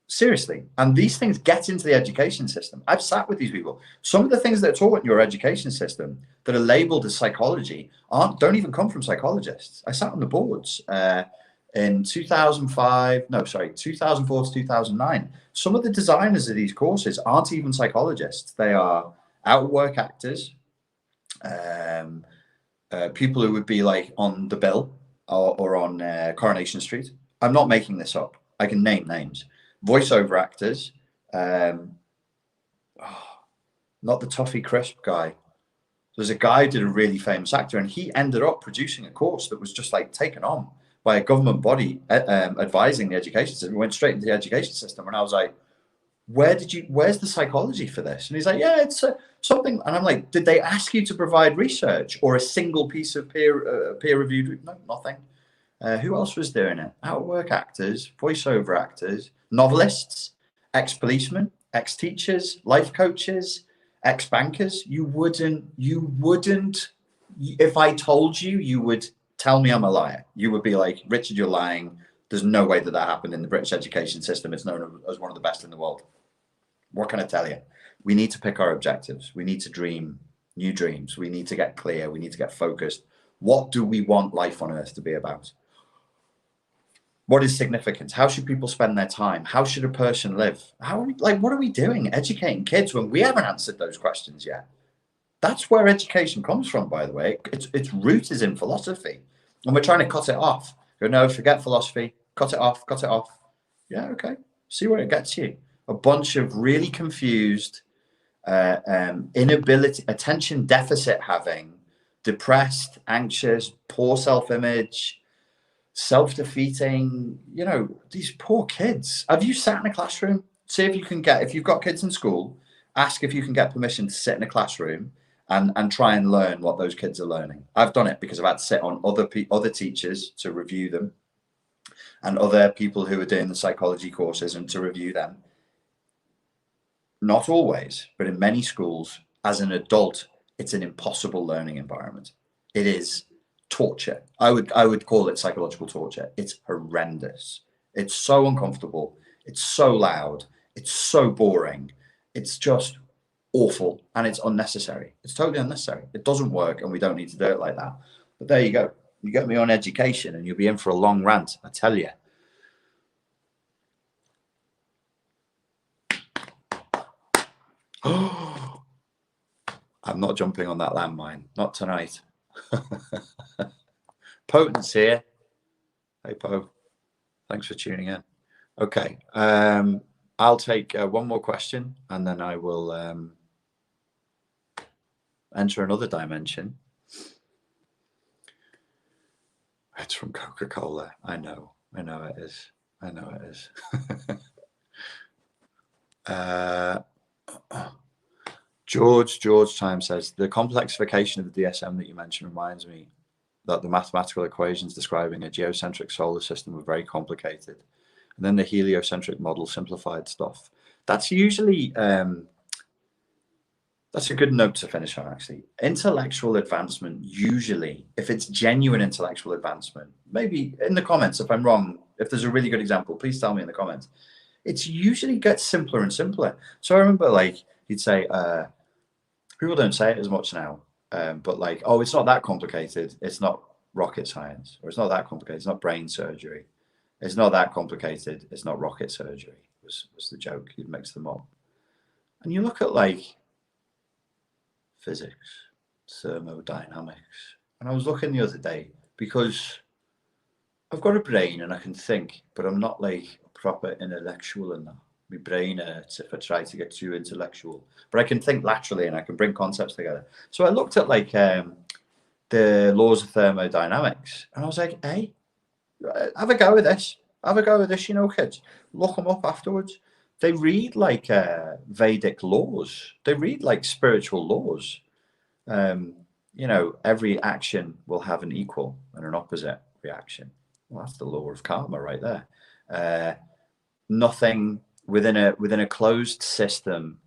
Seriously. And these things get into the education system. I've sat with these people. Some of the things that are taught in your education system that are labeled as psychology don't even come from psychologists. I sat on the boards in 2004 to 2009. Some of the designers of these courses aren't even psychologists. They are out-of-work actors, people who would be like on the Bill or on Coronation Street. I'm not making this up. I can name names. Voiceover actors, not the Toffee Crisp guy. There's a guy who did a really famous actor, and he ended up producing a course that was just like taken on by a government body advising the education system. We went straight into the education system, and I was like, where's the psychology for this? And he's like, yeah, it's something. And I'm like, did they ask you to provide research or a single piece of peer-reviewed? No, nothing. Who else was doing it? Out-of-work actors, voiceover actors, novelists, ex-policemen, ex-teachers, life coaches, ex-bankers. You wouldn't, if I told you, you would tell me I'm a liar. You would be like, Richard, you're lying. There's no way that happened in the British education system. It's known as one of the best in the world. What can I tell you? We need to pick our objectives. We need to dream new dreams. We need to get clear. We need to get focused. What do we want life on earth to be about? What is significance? How should people spend their time? How should a person live? What are we doing educating kids when we haven't answered those questions yet? That's where education comes from, by the way. Its root is in philosophy. And we're trying to cut it off. Go, no, forget philosophy. Cut it off, cut it off. Yeah, okay. See where it gets you. A bunch of really confused, inability, attention deficit having, depressed, anxious, poor self-image, self-defeating, these poor kids. Have you sat in a classroom? See if you can if you've got kids in school, ask if you can get permission to sit in a classroom and try and learn what those kids are learning. I've done it because I've had to sit on other teachers to review them and other people who are doing the psychology courses and to review them. Not always, but in many schools, as an adult, it's an impossible learning environment. It is torture. I would call it psychological torture. It's horrendous. It's so uncomfortable. It's so loud. It's so boring. It's just awful, and it's unnecessary. It's totally unnecessary. It doesn't work, and we don't need to do it like that. But there you go. You get me on education, and you'll be in for a long rant, I tell you. I'm not jumping on that landmine. Not tonight. Potence here. Hey, Po. Thanks for tuning in. Okay. I'll take one more question and then I will enter another dimension. It's from Coca-Cola. I know it is. I know it is. George Time says, the complexification of the DSM that you mentioned reminds me that the mathematical equations describing a geocentric solar system were very complicated. And then the heliocentric model simplified stuff. That's usually, that's a good note to finish on, actually. Intellectual advancement, usually, if it's genuine intellectual advancement, maybe in the comments, if I'm wrong, if there's a really good example, please tell me in the comments. It's usually gets simpler and simpler. So I remember, like, he'd say, people don't say it as much now, but like, oh, it's not that complicated. It's not rocket science, or it's not that complicated. It's not brain surgery. It's not that complicated. It's not rocket surgery, was the joke. You'd mix them up. And you look at like physics, thermodynamics. And I was looking the other day because I've got a brain and I can think, but I'm not like proper intellectual in that. My brain hurts if I try to get too intellectual, but I can think laterally and I can bring concepts together. So I looked at like the laws of thermodynamics and I was like, hey, have a go with this. Have a go with this, you know, kids. Look them up afterwards. They read like Vedic laws. They read like spiritual laws. You know, every action will have an equal and an opposite reaction. Well, that's the law of karma right there. Nothing within a closed system,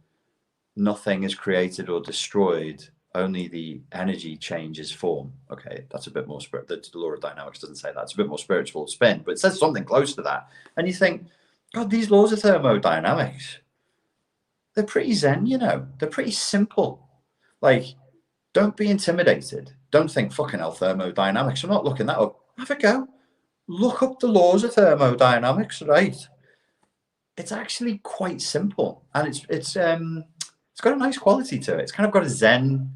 nothing is created or destroyed. Only the energy changes form. Okay, that's a bit more spiritual. The law of dynamics doesn't say that. It's a bit more spiritual spin, but it says something close to that. And you think, God, these laws of thermodynamics, they're pretty zen, you know. They're pretty simple. Like, don't be intimidated. Don't think, fucking hell, thermodynamics. I'm not looking that up. Have a go. Look up the laws of thermodynamics, right? It's actually quite simple, and it's got a nice quality to it. It's kind of got a zen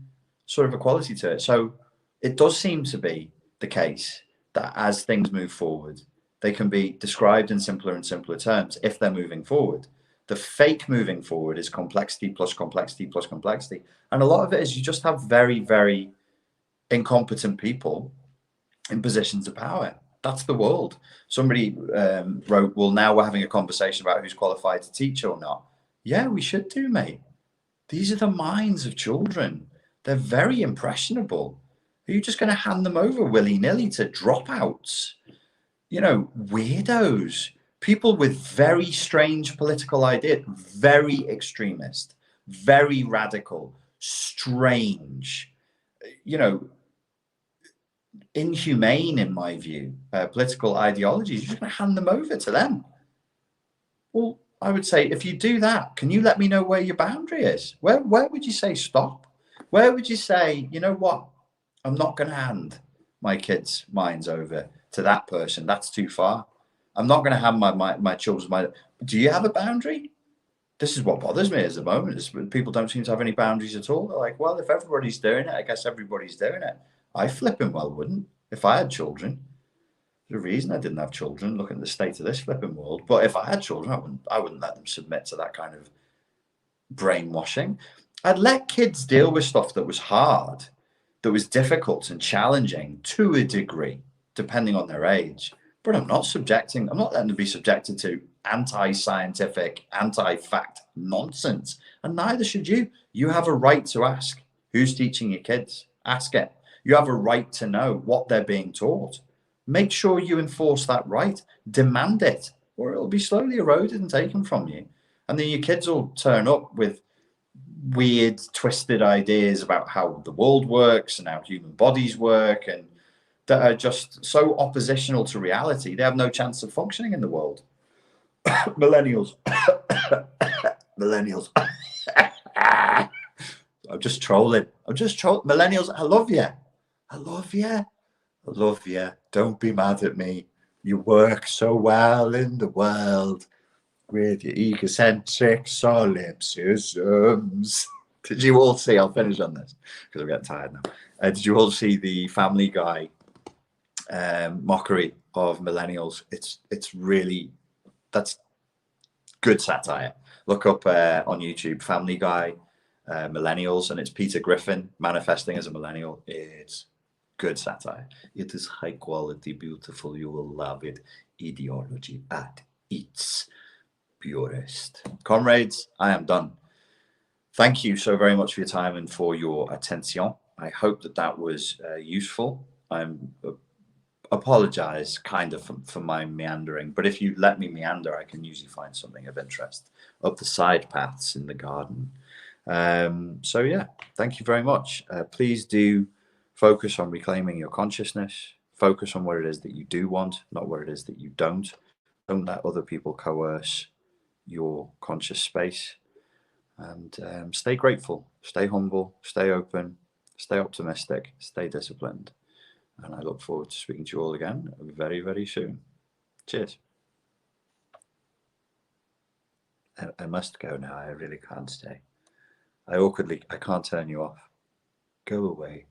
sort of a quality to it. So it does seem to be the case that as things move forward, they can be described in simpler and simpler terms if they're moving forward. The fake moving forward is complexity plus complexity plus complexity. And a lot of it is you just have very, very incompetent people in positions of power. That's the world. Somebody wrote, well, now we're having a conversation about who's qualified to teach or not. Yeah, we should do, mate. These are the minds of children. They're very impressionable. Are you just going to hand them over willy-nilly to dropouts? You know, weirdos, people with very strange political ideas, very extremist, very radical, strange, you know, inhumane, in my view, political ideologies. You're just going to hand them over to them. Well, I would say, if you do that, can you let me know where your boundary is? Where would you say stop? Where would you say, you know what? I'm not going to hand my kids' minds over to that person. That's too far. I'm not going to hand my children's mind. Do you have a boundary? This is what bothers me at the moment, is people don't seem to have any boundaries at all. They're like, well, if everybody's doing it, I guess everybody's doing it. I flipping well wouldn't if I had children. The reason I didn't have children, looking at the state of this flipping world. But if I had children, I wouldn't let them submit to that kind of brainwashing. I'd let kids deal with stuff that was hard, that was difficult and challenging to a degree, depending on their age. But I'm not letting them be subjected to anti-scientific, anti-fact nonsense. And neither should you. You have a right to ask who's teaching your kids. Ask it. You have a right to know what they're being taught. Make sure you enforce that right. Demand it, or it'll be slowly eroded and taken from you. And then your kids will turn up with weird, twisted ideas about how the world works and how human bodies work, and that are just so oppositional to reality, they have no chance of functioning in the world. Millennials. Millennials. I'm just trolling. Millennials, I love you. I love you. I love you. Don't be mad at me. You work so well in the world with your egocentric solipsisms. Did you all see? I'll finish on this because I'm getting tired now. Did you all see the Family Guy mockery of millennials? It's really, that's good satire. Look up on YouTube, Family Guy, millennials, and it's Peter Griffin manifesting as a millennial. It's good satire. It is high quality, beautiful. You will love it. Ideology at its purest. Comrades, I am done. Thank you so very much for your time and for your attention. I hope that was useful. I'm apologize kind of for my meandering, but if you let me meander, I can usually find something of interest up the side paths in the garden. So yeah, thank you very much. Please do focus on reclaiming your consciousness. Focus on what it is that you do want, not what it is that you don't. Don't let other people coerce your conscious space. And stay grateful, stay humble, stay open, stay optimistic, stay disciplined. And I look forward to speaking to you all again very, very soon. Cheers. I must go now. I really can't stay. I can't turn you off. Go away.